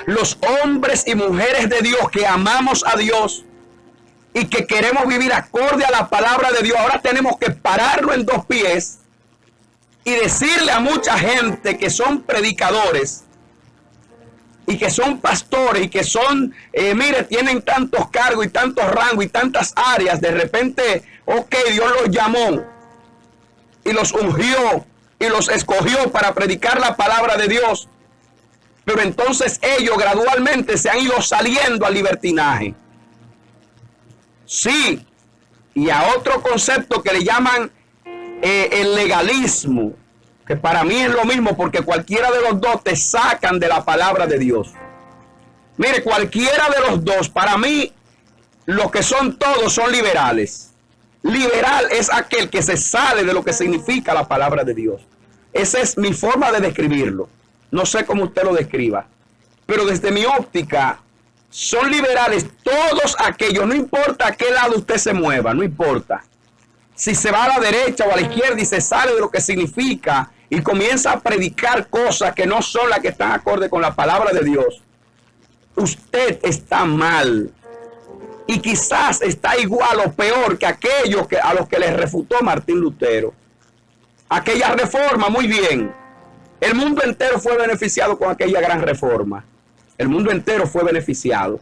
[SPEAKER 1] los hombres y mujeres de Dios que amamos a Dios y que queremos vivir acorde a la palabra de Dios, ahora tenemos que pararlo en dos pies y decirle a mucha gente que son predicadores y que son pastores y que son, mire, tienen tantos cargos y tantos rangos y tantas áreas, de repente, ok, Dios los llamó y los ungió y los escogió para predicar la palabra de Dios, pero entonces ellos gradualmente se han ido saliendo al libertinaje. Sí, y a otro concepto que le llaman el legalismo, que para mí es lo mismo, porque cualquiera de los dos te sacan de la palabra de Dios. Mire, cualquiera de los dos, para mí, los que son todos son liberales. Liberal es aquel que se sale de lo que significa la palabra de Dios. Esa es mi forma de describirlo. No sé cómo usted lo describa, pero desde mi óptica, son liberales todos aquellos, no importa a qué lado usted se mueva, no importa. Si se va a la derecha o a la izquierda y se sale de lo que significa y comienza a predicar cosas que no son las que están acorde con la palabra de Dios, usted está mal. Y quizás está igual o peor que aquellos a los que les refutó Martín Lutero. Aquella reforma, muy bien. El mundo entero fue beneficiado con aquella gran reforma. El mundo entero fue beneficiado.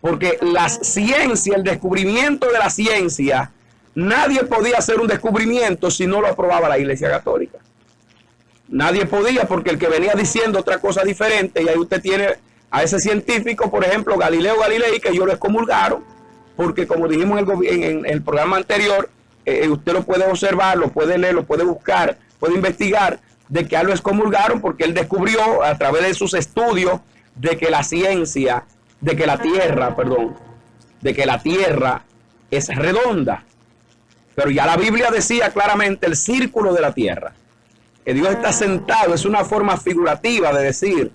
[SPEAKER 1] Porque la ciencia, el descubrimiento de la ciencia, nadie podía hacer un descubrimiento si no lo aprobaba la Iglesia Católica. Nadie podía, porque el que venía diciendo otra cosa diferente, y ahí usted tiene a ese científico, por ejemplo, Galileo Galilei, que ellos lo excomulgaron, porque como dijimos en el programa anterior, usted lo puede observar, lo puede leer, lo puede buscar, puede investigar, de que a él lo excomulgaron porque él descubrió a través de sus estudios de que la ciencia, de que la tierra es redonda. Pero ya la Biblia decía claramente el círculo de la tierra, que Dios está sentado, es una forma figurativa de decir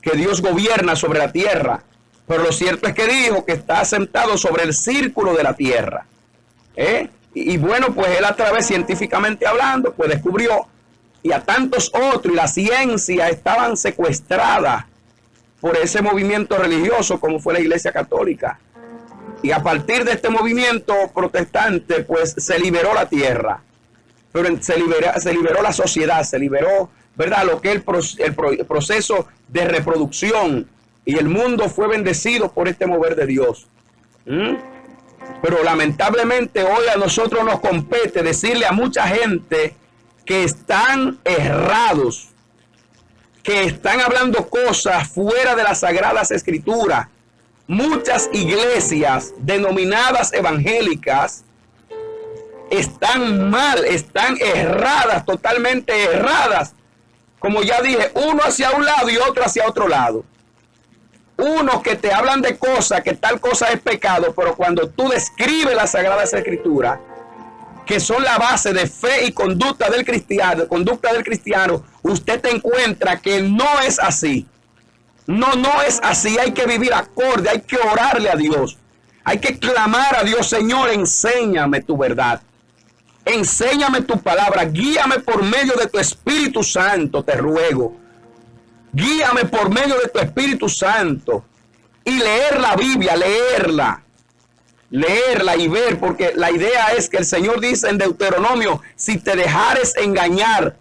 [SPEAKER 1] que Dios gobierna sobre la tierra, pero lo cierto es que dijo que está sentado sobre el círculo de la tierra. Y bueno, pues él a través, científicamente hablando, pues descubrió, y a tantos otros, y la ciencia estaban secuestradas por ese movimiento religioso como fue la Iglesia Católica. Y a partir de este movimiento protestante, pues se liberó la tierra, pero se liberó la sociedad, se liberó, ¿verdad?, lo que es el proceso de reproducción, y el mundo fue bendecido por este mover de Dios. Pero lamentablemente hoy a nosotros nos compete decirle a mucha gente que están errados, que están hablando cosas fuera de las Sagradas Escrituras. Muchas iglesias denominadas evangélicas están mal, están erradas, totalmente erradas. Como ya dije, uno hacia un lado y otro hacia otro lado. Unos que te hablan de cosas, que tal cosa es pecado, pero cuando tú describes las Sagradas Escrituras, que son la base de fe y conducta del cristiano, usted te encuentra que no es así. No es así. Hay que vivir acorde, hay que orarle a Dios. Hay que clamar a Dios: Señor, enséñame tu verdad. Enséñame tu palabra. Guíame por medio de tu Espíritu Santo, te ruego. Guíame por medio de tu Espíritu Santo. Y leer la Biblia, leerla y ver, porque la idea es que el Señor dice en Deuteronomio: si te dejares engañar,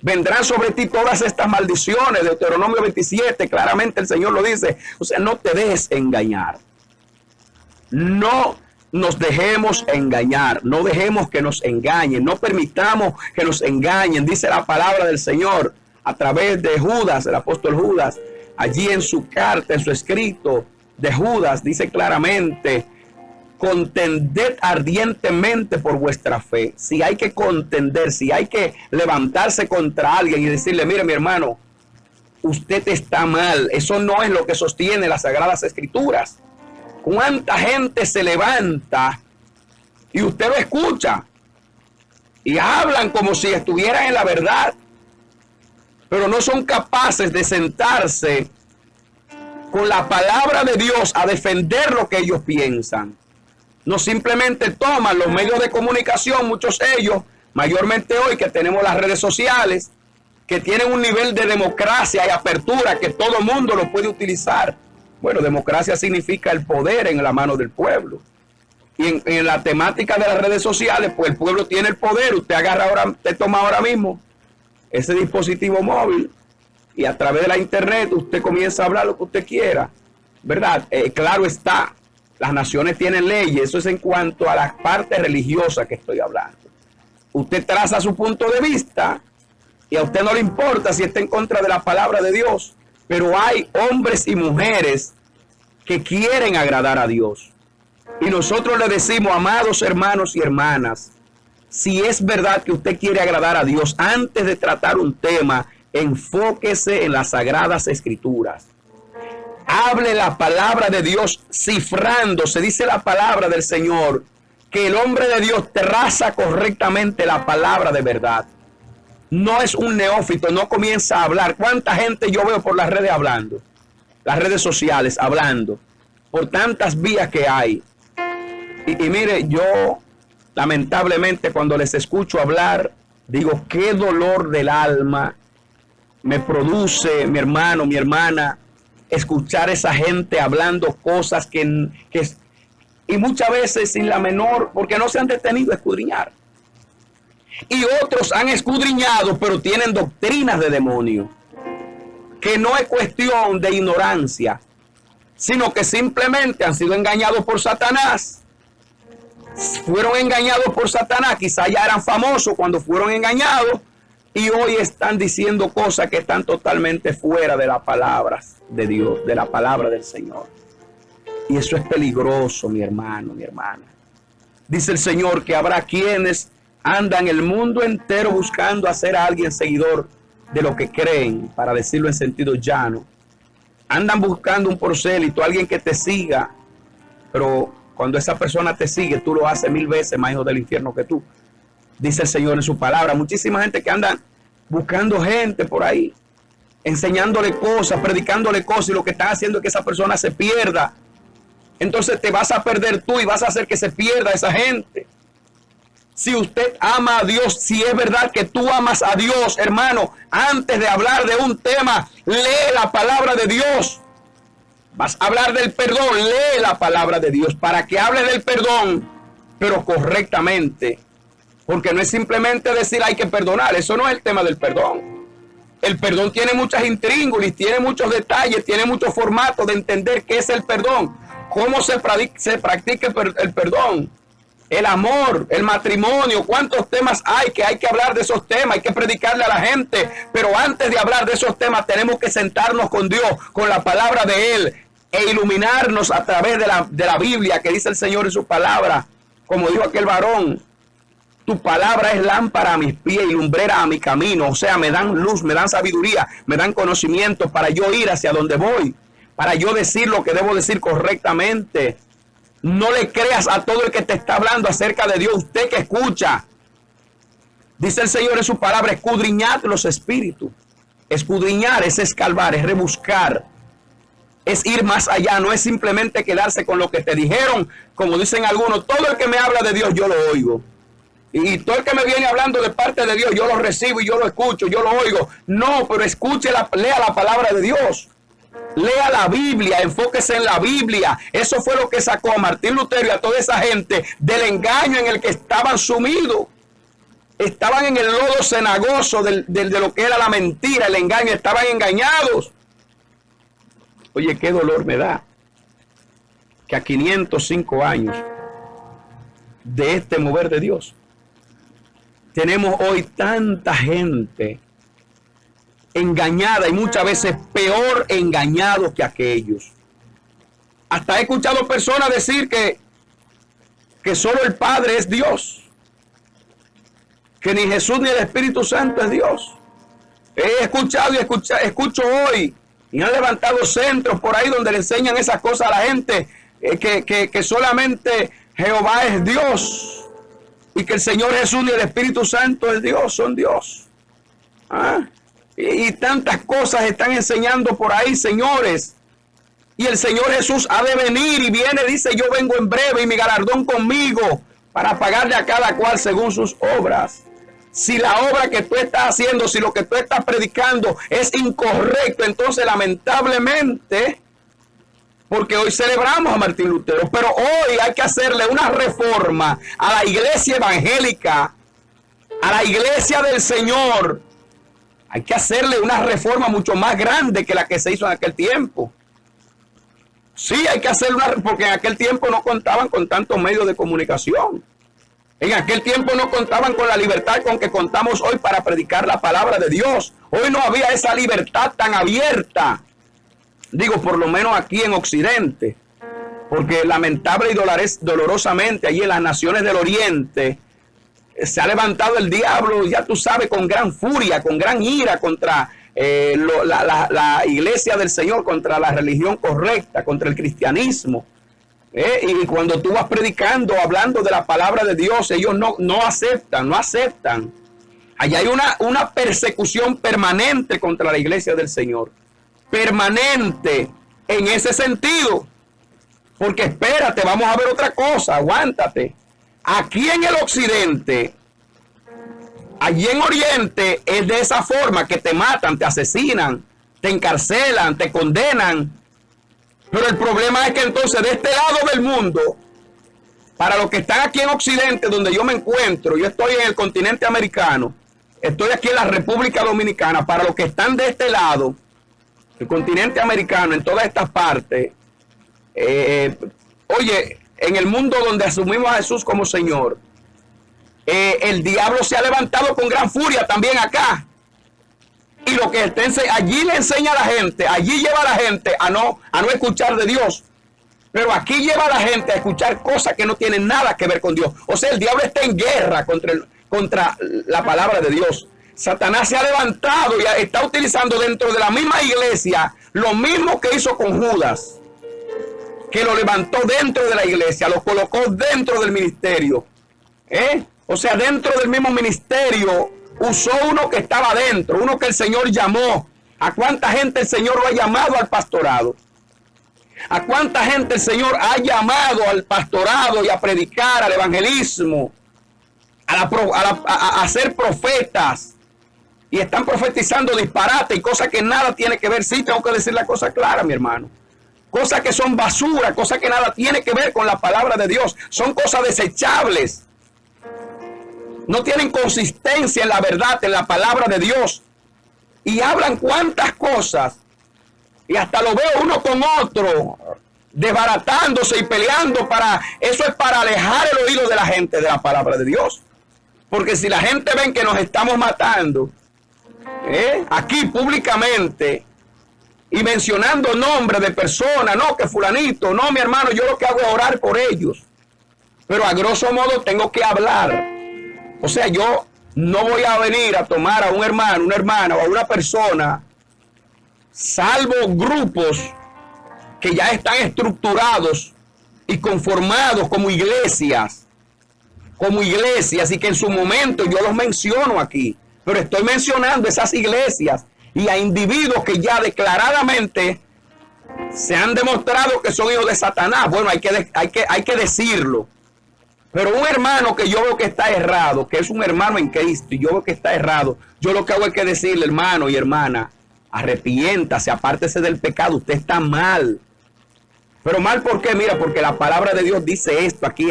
[SPEAKER 1] vendrán sobre ti todas estas maldiciones. Deuteronomio 27, claramente el Señor lo dice. O sea, no te dejes engañar. No nos dejemos engañar. No dejemos que nos engañen. No permitamos que nos engañen. Dice la palabra del Señor a través de Judas, el apóstol Judas. Allí en su carta, en su escrito de Judas, dice claramente: contended ardientemente por vuestra fe. Si hay que contender, si hay que levantarse contra alguien y decirle: mire, mi hermano, usted está mal, eso no es lo que sostiene las Sagradas Escrituras. ¿Cuánta gente se levanta y usted lo escucha y hablan como si estuvieran en la verdad, pero no son capaces de sentarse con la palabra de Dios a defender lo que ellos piensan? No, simplemente toman los medios de comunicación, muchos de ellos, mayormente hoy que tenemos las redes sociales, que tienen un nivel de democracia y apertura que todo el mundo lo puede utilizar. Bueno, democracia significa el poder en la mano del pueblo. Y en la temática de las redes sociales, pues el pueblo tiene el poder. Usted toma ahora mismo ese dispositivo móvil y a través de la internet usted comienza a hablar lo que usted quiera, ¿verdad? Claro está. Las naciones tienen leyes, eso es en cuanto a la parte religiosa que estoy hablando. Usted traza su punto de vista y a usted no le importa si está en contra de la palabra de Dios, pero hay hombres y mujeres que quieren agradar a Dios. Y nosotros le decimos: amados hermanos y hermanas, si es verdad que usted quiere agradar a Dios, antes de tratar un tema, enfóquese en las Sagradas Escrituras. Hable la palabra de Dios cifrando. Se dice la palabra del Señor que el hombre de Dios traza correctamente la palabra de verdad. No es un neófito, no comienza a hablar. ¿Cuánta gente yo veo por las redes hablando? Las redes sociales hablando. Por tantas vías que hay. Y mire, yo lamentablemente cuando les escucho hablar, digo: qué dolor del alma me produce, mi hermano, mi hermana, escuchar a esa gente hablando cosas que y muchas veces sin la menor, porque no se han detenido a escudriñar. Y otros han escudriñado, pero tienen doctrinas de demonio, que no es cuestión de ignorancia, sino que simplemente han sido engañados por Satanás. Fueron engañados por Satanás, quizá ya eran famosos cuando fueron engañados, y hoy están diciendo cosas que están totalmente fuera de las palabras de Dios, de la palabra del Señor. Y eso es peligroso, mi hermano, mi hermana. Dice el Señor que habrá quienes andan el mundo entero buscando hacer a alguien seguidor de lo que creen, para decirlo en sentido llano. Andan buscando un prosélito, alguien que te siga, pero cuando esa persona te sigue, tú lo haces 1000 veces más hijo del infierno que tú. Dice el Señor en su palabra. Muchísima gente que anda buscando gente por ahí, enseñándole cosas, predicándole cosas, y lo que están haciendo es que esa persona se pierda. Entonces te vas a perder tú y vas a hacer que se pierda esa gente. Si usted ama a Dios, si es verdad que tú amas a Dios, hermano, antes de hablar de un tema, lee la palabra de Dios. Vas a hablar del perdón, lee la palabra de Dios para que hable del perdón, pero correctamente. Porque no es simplemente decir hay que perdonar, eso no es el tema del perdón. El perdón tiene muchas intríngulis, tiene muchos detalles, tiene muchos formatos de entender qué es el perdón, cómo se practica el perdón. El amor, el matrimonio, cuántos temas hay que hablar de esos temas, hay que predicarle a la gente, pero antes de hablar de esos temas tenemos que sentarnos con Dios, con la palabra de Él, e iluminarnos a través de la Biblia, que dice el Señor en su palabra, como dijo aquel varón: tu palabra es lámpara a mis pies y lumbrera a mi camino. O sea, me dan luz, me dan sabiduría, me dan conocimiento para yo ir hacia donde voy, para yo decir lo que debo decir correctamente. No le creas a todo el que te está hablando acerca de Dios, usted que escucha. Dice el Señor en su palabra: escudriñad los espíritus. Escudriñar es escarbar, es rebuscar, es ir más allá. No es simplemente quedarse con lo que te dijeron, como dicen algunos: todo el que me habla de Dios yo lo oigo, y todo el que me viene hablando de parte de Dios yo lo recibo y yo lo escucho, yo lo oigo. No, pero lea la palabra de Dios. Lea la Biblia, enfóquese en la Biblia. Eso fue lo que sacó a Martín Lutero y a toda esa gente del engaño en el que estaban sumidos. Estaban en el lodo cenagoso de lo que era la mentira, el engaño. Estaban engañados. Oye, qué dolor me da que a 505 años de este mover de Dios tenemos hoy tanta gente engañada, y muchas veces peor engañados que aquellos. Hasta he escuchado personas decir que solo el Padre es Dios, que ni Jesús ni el Espíritu Santo es Dios. He escuchado y escucho hoy, y han levantado centros por ahí donde le enseñan esas cosas a la gente, que solamente Jehová es Dios, y que el Señor Jesús ni el Espíritu Santo es Dios, son Dios. Y tantas cosas están enseñando por ahí, señores. Y el Señor Jesús ha de venir, y viene, dice: yo vengo en breve y mi galardón conmigo, para pagarle a cada cual según sus obras. Si la obra que tú estás haciendo, si lo que tú estás predicando es incorrecto, entonces lamentablemente, porque hoy celebramos a Martín Lutero, pero hoy hay que hacerle una reforma a la iglesia evangélica, a la iglesia del Señor. Hay que hacerle una reforma mucho más grande que la que se hizo en aquel tiempo. Sí, hay que hacerle porque en aquel tiempo no contaban con tantos medios de comunicación. En aquel tiempo no contaban con la libertad con que contamos hoy para predicar la palabra de Dios. Hoy no había esa libertad tan abierta. Digo, por lo menos aquí en Occidente. Porque lamentable y dolorosamente allí en las naciones del Oriente se ha levantado el diablo, ya tú sabes, con gran furia, con gran ira contra la iglesia del Señor, contra la religión correcta, contra el cristianismo. Y cuando tú vas predicando, hablando de la palabra de Dios, ellos no aceptan. Allá hay una persecución permanente contra la iglesia del Señor. Permanente en ese sentido. Porque espérate, vamos a ver otra cosa, aguántate. Aquí en el occidente, allí en Oriente, es de esa forma, que te matan, te asesinan, te encarcelan, te condenan. Pero el problema es que entonces de este lado del mundo, para los que están aquí en Occidente, donde yo me encuentro, yo estoy en el continente americano, estoy aquí en la República Dominicana, para los que están de este lado, el continente americano, en todas estas partes, oye, en el mundo donde asumimos a Jesús como Señor, el diablo se ha levantado con gran furia también acá. Y lo que allí le enseña a la gente, allí lleva a la gente a no escuchar de Dios. Pero aquí lleva a la gente a escuchar cosas que no tienen nada que ver con Dios. O sea, el diablo está en guerra contra la palabra de Dios. Satanás se ha levantado y está utilizando dentro de la misma iglesia lo mismo que hizo con Judas, que lo levantó dentro de la iglesia, lo colocó dentro del ministerio. O sea, dentro del mismo ministerio usó uno que estaba dentro, uno que el Señor llamó. ¿A cuánta gente el Señor lo ha llamado al pastorado? ¿A cuánta gente el Señor ha llamado al pastorado y a predicar, al evangelismo, a ser profetas? Y están profetizando disparate y cosas que nada tiene que ver. Sí, tengo que decir la cosa clara, mi hermano. Cosas que son basura, cosas que nada tiene que ver con la palabra de Dios. Son cosas desechables. No tienen consistencia en la verdad, en la palabra de Dios. Y hablan cuantas cosas. Y hasta lo veo uno con otro, desbaratándose y peleando eso es para alejar el oído de la gente de la palabra de Dios. Porque si la gente ven que nos estamos matando, aquí públicamente, y mencionando nombres de personas, no, que fulanito, no, mi hermano, yo lo que hago es orar por ellos. Pero a grosso modo tengo que hablar. O sea, yo no voy a venir a tomar a un hermano, una hermana o a una persona, salvo grupos que ya están estructurados y conformados como iglesias y que en su momento yo los menciono aquí, pero estoy mencionando esas iglesias y a individuos que ya declaradamente se han demostrado que son hijos de Satanás. Bueno, hay que decirlo. Pero un hermano que yo veo que está errado, que es un hermano en Cristo y yo veo que está errado, yo lo que hago es que decirle, hermano y hermana, arrepiéntase, apártese del pecado, usted está mal. Pero mal, ¿por qué? Mira, porque la palabra de Dios dice esto, aquí.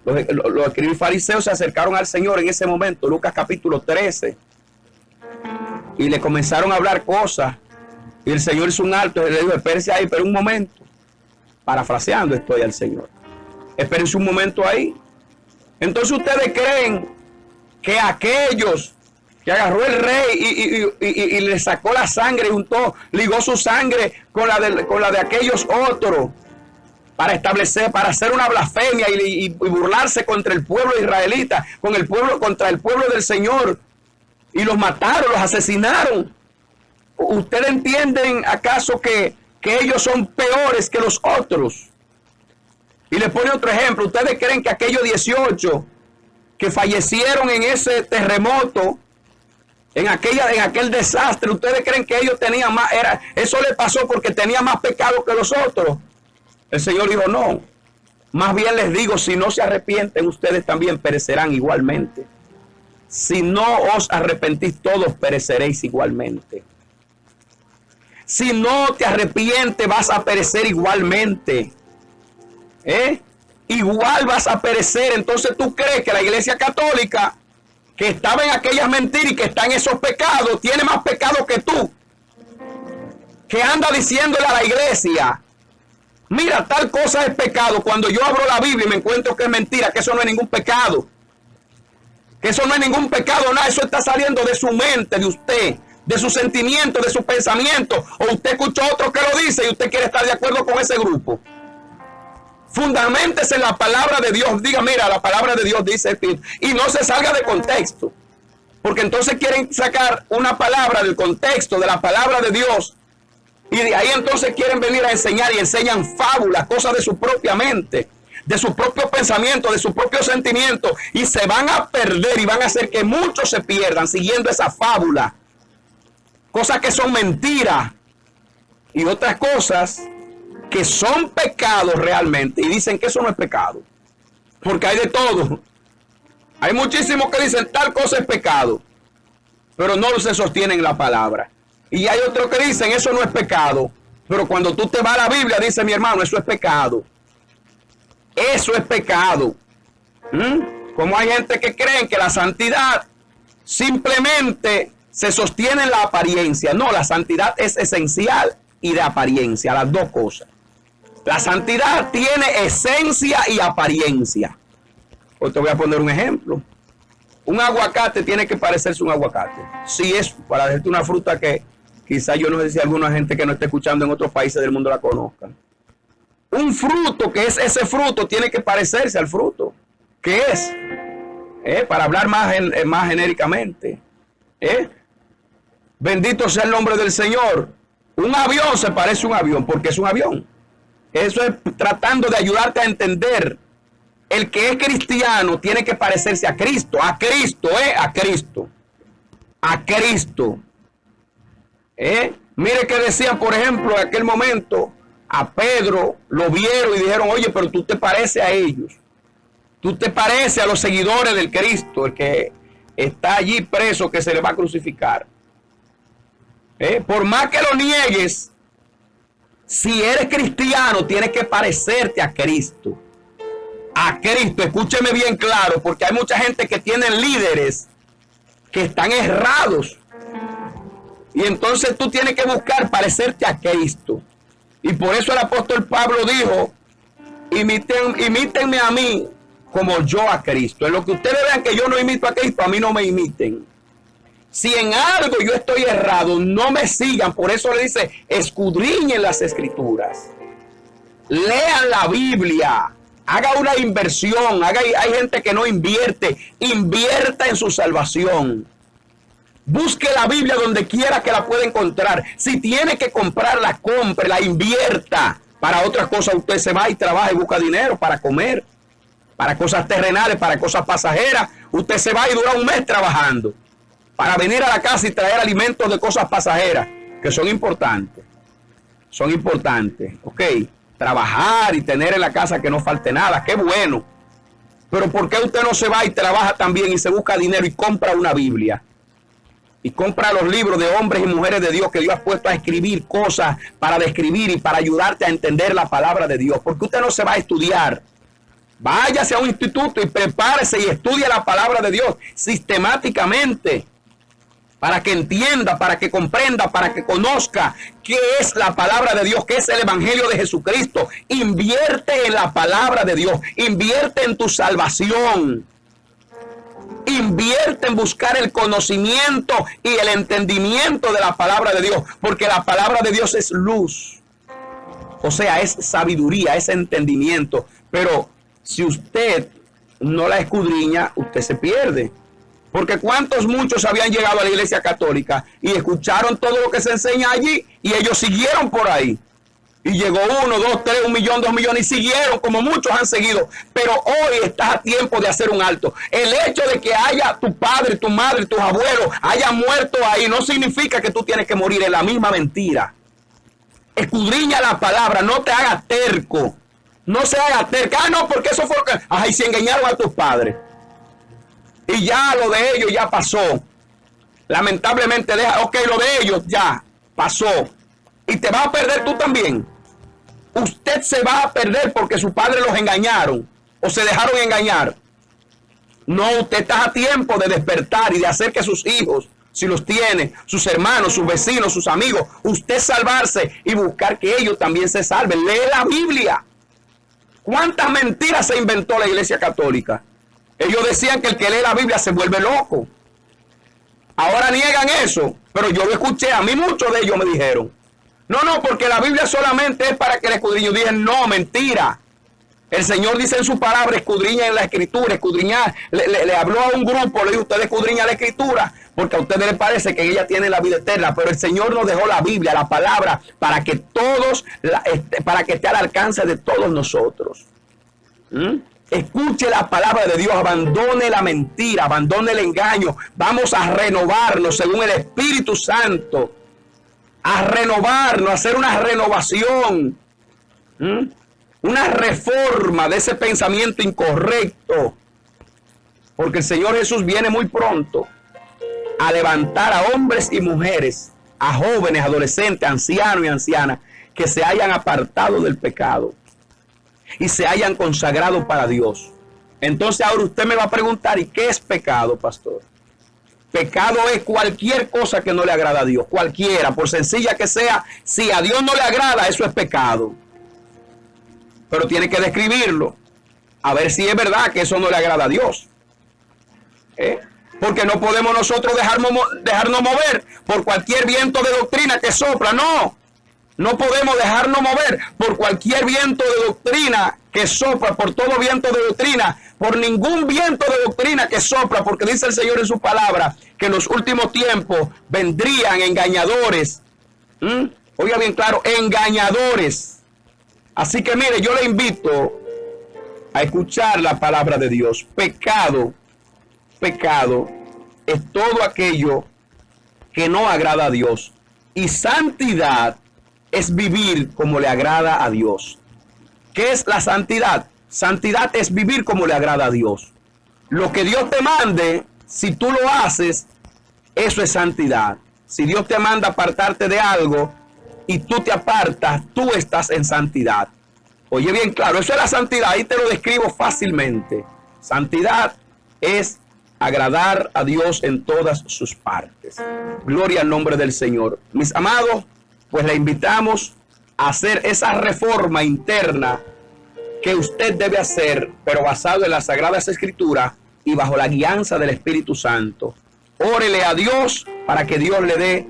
[SPEAKER 1] Los escribas y fariseos se acercaron al Señor en ese momento, Lucas capítulo 13, y le comenzaron a hablar cosas, y el Señor hizo un alto y le dijo, espérese ahí, pero un momento, parafraseando estoy al Señor, espérense un momento ahí. Entonces ustedes creen que aquellos que agarró el rey y le sacó la sangre, ligó su sangre con la de aquellos otros, para hacer una blasfemia y burlarse contra el pueblo israelita, contra el pueblo del Señor, y los mataron, los asesinaron. ¿Ustedes entienden acaso que ellos son peores que los otros? Y les pone otro ejemplo. ¿Ustedes creen que aquellos 18 que fallecieron en ese terremoto, en aquel desastre, ustedes creen que ellos tenían más? Eso les pasó porque tenían más pecado que los otros? El Señor dijo, no. Más bien les digo, si no se arrepienten, ustedes también perecerán igualmente. Si no os arrepentís, todos pereceréis igualmente. Si no te arrepientes, vas a perecer igualmente. Igual vas a perecer. Entonces tú crees que la iglesia católica, que estaba en aquellas mentiras y que está en esos pecados, tiene más pecado que tú, que anda diciéndole a la iglesia, mira, tal cosa es pecado, cuando yo abro la Biblia y me encuentro que es mentira, que eso no es ningún pecado, nada, eso está saliendo de su mente, de usted, de sus sentimientos, de sus pensamientos, o usted escuchó a otro que lo dice y usted quiere estar de acuerdo con ese grupo. Fundamentese en la palabra de Dios. Diga, mira, la palabra de Dios dice esto, y no se salga de contexto, porque entonces quieren sacar una palabra del contexto de la palabra de Dios, y de ahí entonces quieren venir a enseñar y enseñan fábulas, cosas de su propia mente, de su propio pensamiento, de su propio sentimiento, y se van a perder y van a hacer que muchos se pierdan siguiendo esa fábula, cosas que son mentiras y otras cosas que son pecados realmente, y dicen que eso no es pecado, porque hay de todo. Hay muchísimos que dicen tal cosa es pecado, pero no se sostienen la palabra. Y hay otros que dicen eso no es pecado, pero cuando tú te vas a la Biblia dice, mi hermano, eso es pecado. Eso es pecado. Como hay gente que creen que la santidad simplemente se sostiene en la apariencia. No, la santidad es esencial y de apariencia, las dos cosas. La santidad tiene esencia y apariencia. Hoy te voy a poner un ejemplo. Un aguacate tiene que parecerse un aguacate. Si es, para decirte una fruta que quizás yo no sé si alguna gente que no esté escuchando en otros países del mundo la conozcan. un fruto, que es ese fruto, tiene que parecerse al fruto. ¿Qué es? Para hablar más genéricamente. Bendito sea el nombre del Señor. Un avión se parece a un avión porque es un avión. Eso es tratando de ayudarte a entender. El que es cristiano tiene que parecerse a Cristo. A Cristo, a Cristo. A Cristo. Mire que decían, por ejemplo, en aquel momento, a Pedro lo vieron y dijeron, oye, pero tú te pareces a ellos. Tú te pareces a los seguidores del Cristo, el que está allí preso, que se le va a crucificar. Por más que lo niegues, si eres cristiano, tienes que parecerte a Cristo. A Cristo, escúcheme bien claro, porque hay mucha gente que tiene líderes que están errados. Y entonces tú tienes que buscar parecerte a Cristo. Y por eso el apóstol Pablo dijo, imítenme a mí como yo a Cristo. En lo que ustedes vean que yo no imito a Cristo, a mí no me imiten. Si en algo yo estoy errado, no me sigan. Por eso le dice, escudriñen las escrituras. Lean la Biblia. Haga una inversión. Hay gente que no invierte. Invierta en su salvación. Busque la Biblia donde quiera que la pueda encontrar. Si tiene que comprarla, cómprela, invierta. Para otras cosas usted se va y trabaja y busca dinero para comer. Para cosas terrenales, para cosas pasajeras. Usted se va y dura un mes trabajando. Para venir a la casa y traer alimentos de cosas pasajeras, que son importantes. Son importantes, ¿ok? Trabajar y tener en la casa que no falte nada, qué bueno. Pero ¿por qué usted no se va y trabaja también y se busca dinero y compra una Biblia? Y compra los libros de hombres y mujeres de Dios que Dios ha puesto a escribir cosas para describir y para ayudarte a entender la palabra de Dios. Porque usted no se va a estudiar. Váyase a un instituto y prepárese y estudie la palabra de Dios sistemáticamente. Para que entienda, para que comprenda, para que conozca qué es la palabra de Dios, qué es el evangelio de Jesucristo. Invierte en la palabra de Dios, invierte en tu salvación. Invierte en buscar el conocimiento y el entendimiento de la palabra de Dios, porque la palabra de Dios es luz. O sea, es sabiduría, es entendimiento. Pero si usted no la escudriña, usted se pierde. Porque muchos habían llegado a la iglesia católica y escucharon todo lo que se enseña allí y ellos siguieron por ahí. Y llegó 1, 2, 3, 1 millón, 2 millones y siguieron como muchos han seguido. Pero hoy estás a tiempo de hacer un alto. El hecho de que haya tu padre, tu madre, tus abuelos hayan muerto ahí no significa que tú tienes que morir en la misma mentira. Escudriña la palabra, no te hagas terco. No se haga terco. No, porque eso fue lo que... Ay, si engañaron a tus padres. Y ya lo de ellos ya pasó. Lamentablemente, lo de ellos ya pasó. Y te vas a perder tú también. Usted se va a perder porque sus padres los engañaron o se dejaron engañar. No, usted está a tiempo de despertar y de hacer que sus hijos, si los tiene, sus hermanos, sus vecinos, sus amigos, usted salvarse y buscar que ellos también se salven. Lee la Biblia. ¿Cuántas mentiras se inventó la Iglesia Católica? Ellos decían que el que lee la Biblia se vuelve loco. Ahora niegan eso, pero yo lo escuché, a mí muchos de ellos me dijeron, no, porque la Biblia solamente es para que la escudriñe. Yo dije, no, mentira. El Señor dice en su palabra, escudriña en la Escritura, escudriñar. Le habló a un grupo, le dijo, ustedes escudriñan la Escritura, porque a ustedes les parece que ella tiene la vida eterna, pero el Señor nos dejó la Biblia, la palabra, para que para que esté al alcance de todos nosotros. Escuche la palabra de Dios, abandone la mentira, abandone el engaño. Vamos a renovarnos según el Espíritu Santo. A renovarnos, a hacer una renovación. Una reforma de ese pensamiento incorrecto. Porque el Señor Jesús viene muy pronto a levantar a hombres y mujeres, a jóvenes, adolescentes, ancianos y ancianas, que se hayan apartado del pecado y se hayan consagrado para Dios. Entonces ahora usted me va a preguntar, ¿y qué es pecado, pastor? Pecado es cualquier cosa que no le agrada a Dios, cualquiera, por sencilla que sea. Si a Dios no le agrada, eso es pecado. Pero tiene que describirlo, a ver si es verdad que eso no le agrada a Dios. Porque no podemos nosotros dejarnos mover por cualquier viento de doctrina que sopla, no. No podemos dejarnos mover por cualquier viento de doctrina que sopla, por todo viento de doctrina, por ningún viento de doctrina que sopla, porque dice el Señor en su palabra que en los últimos tiempos vendrían engañadores. Oiga bien claro, engañadores. Así que mire, yo le invito a escuchar la palabra de Dios. Pecado es todo aquello que no agrada a Dios. Y santidad es vivir como le agrada a Dios. ¿Qué es la santidad? Santidad es vivir como le agrada a Dios. Lo que Dios te mande, si tú lo haces, eso es santidad. Si Dios te manda apartarte de algo y tú te apartas, tú estás en santidad. Oye bien claro, eso es la santidad. Ahí te lo describo fácilmente. Santidad es agradar a Dios en todas sus partes. Gloria al nombre del Señor. Mis amados, pues le invitamos a hacer esa reforma interna que usted debe hacer, pero basado en las Sagradas Escrituras y bajo la guianza del Espíritu Santo. Órele a Dios para que Dios le dé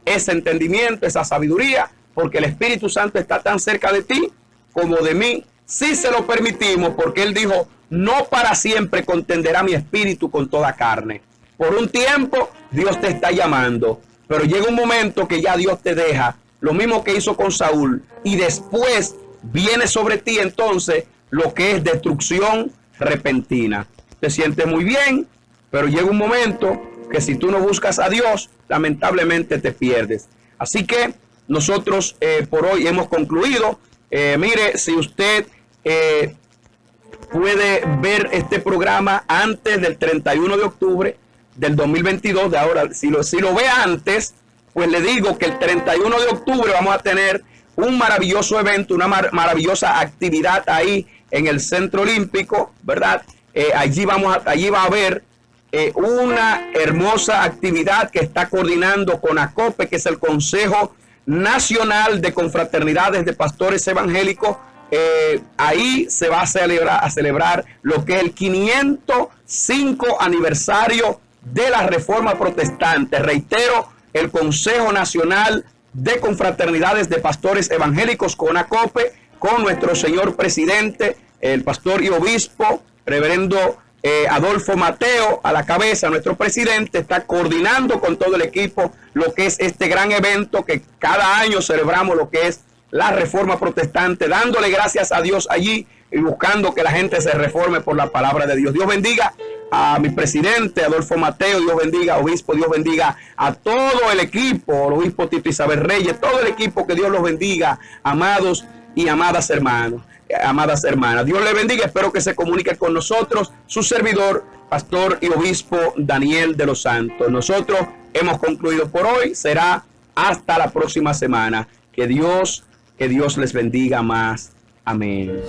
[SPEAKER 1] ese entendimiento, esa sabiduría, porque el Espíritu Santo está tan cerca de ti como de mí, si se lo permitimos, porque Él dijo, no para siempre contenderá mi espíritu con toda carne. Por un tiempo Dios te está llamando, pero llega un momento que ya Dios te deja, lo mismo que hizo con Saúl, y después viene sobre ti entonces lo que es destrucción repentina. Te sientes muy bien, pero llega un momento que si tú no buscas a Dios, lamentablemente te pierdes. Así que nosotros por hoy hemos concluido. Mire, si usted puede ver este programa antes del 31 de octubre del 2022, de ahora, si lo ve antes, pues le digo que el 31 de octubre vamos a tener un maravilloso evento, una maravillosa actividad ahí en el Centro Olímpico, ¿verdad? Allí va a haber una hermosa actividad que está coordinando con ACOPE, que es el Consejo Nacional de Confraternidades de Pastores Evangélicos. Ahí se va a celebrar lo que es el 505 aniversario de la Reforma Protestante. Reitero, el Consejo Nacional de Confraternidades de Pastores Evangélicos, con ACOPE, con nuestro señor presidente, el pastor y obispo, reverendo Adolfo Mateo, a la cabeza. Nuestro presidente está coordinando con todo el equipo lo que es este gran evento que cada año celebramos, lo que es la Reforma Protestante, dándole gracias a Dios allí y buscando que la gente se reforme por la palabra de Dios. Dios bendiga a mi presidente Adolfo Mateo, Dios bendiga obispo, Dios bendiga a todo el equipo, el obispo Tito Isabel Reyes, todo el equipo, que Dios los bendiga, amados y amadas hermanos. Amadas hermanas, Dios le bendiga. Espero que se comunique con nosotros su servidor, pastor y obispo Daniel de los Santos. Nosotros hemos concluido por hoy. Será hasta la próxima semana. Que Dios les bendiga más. Amén.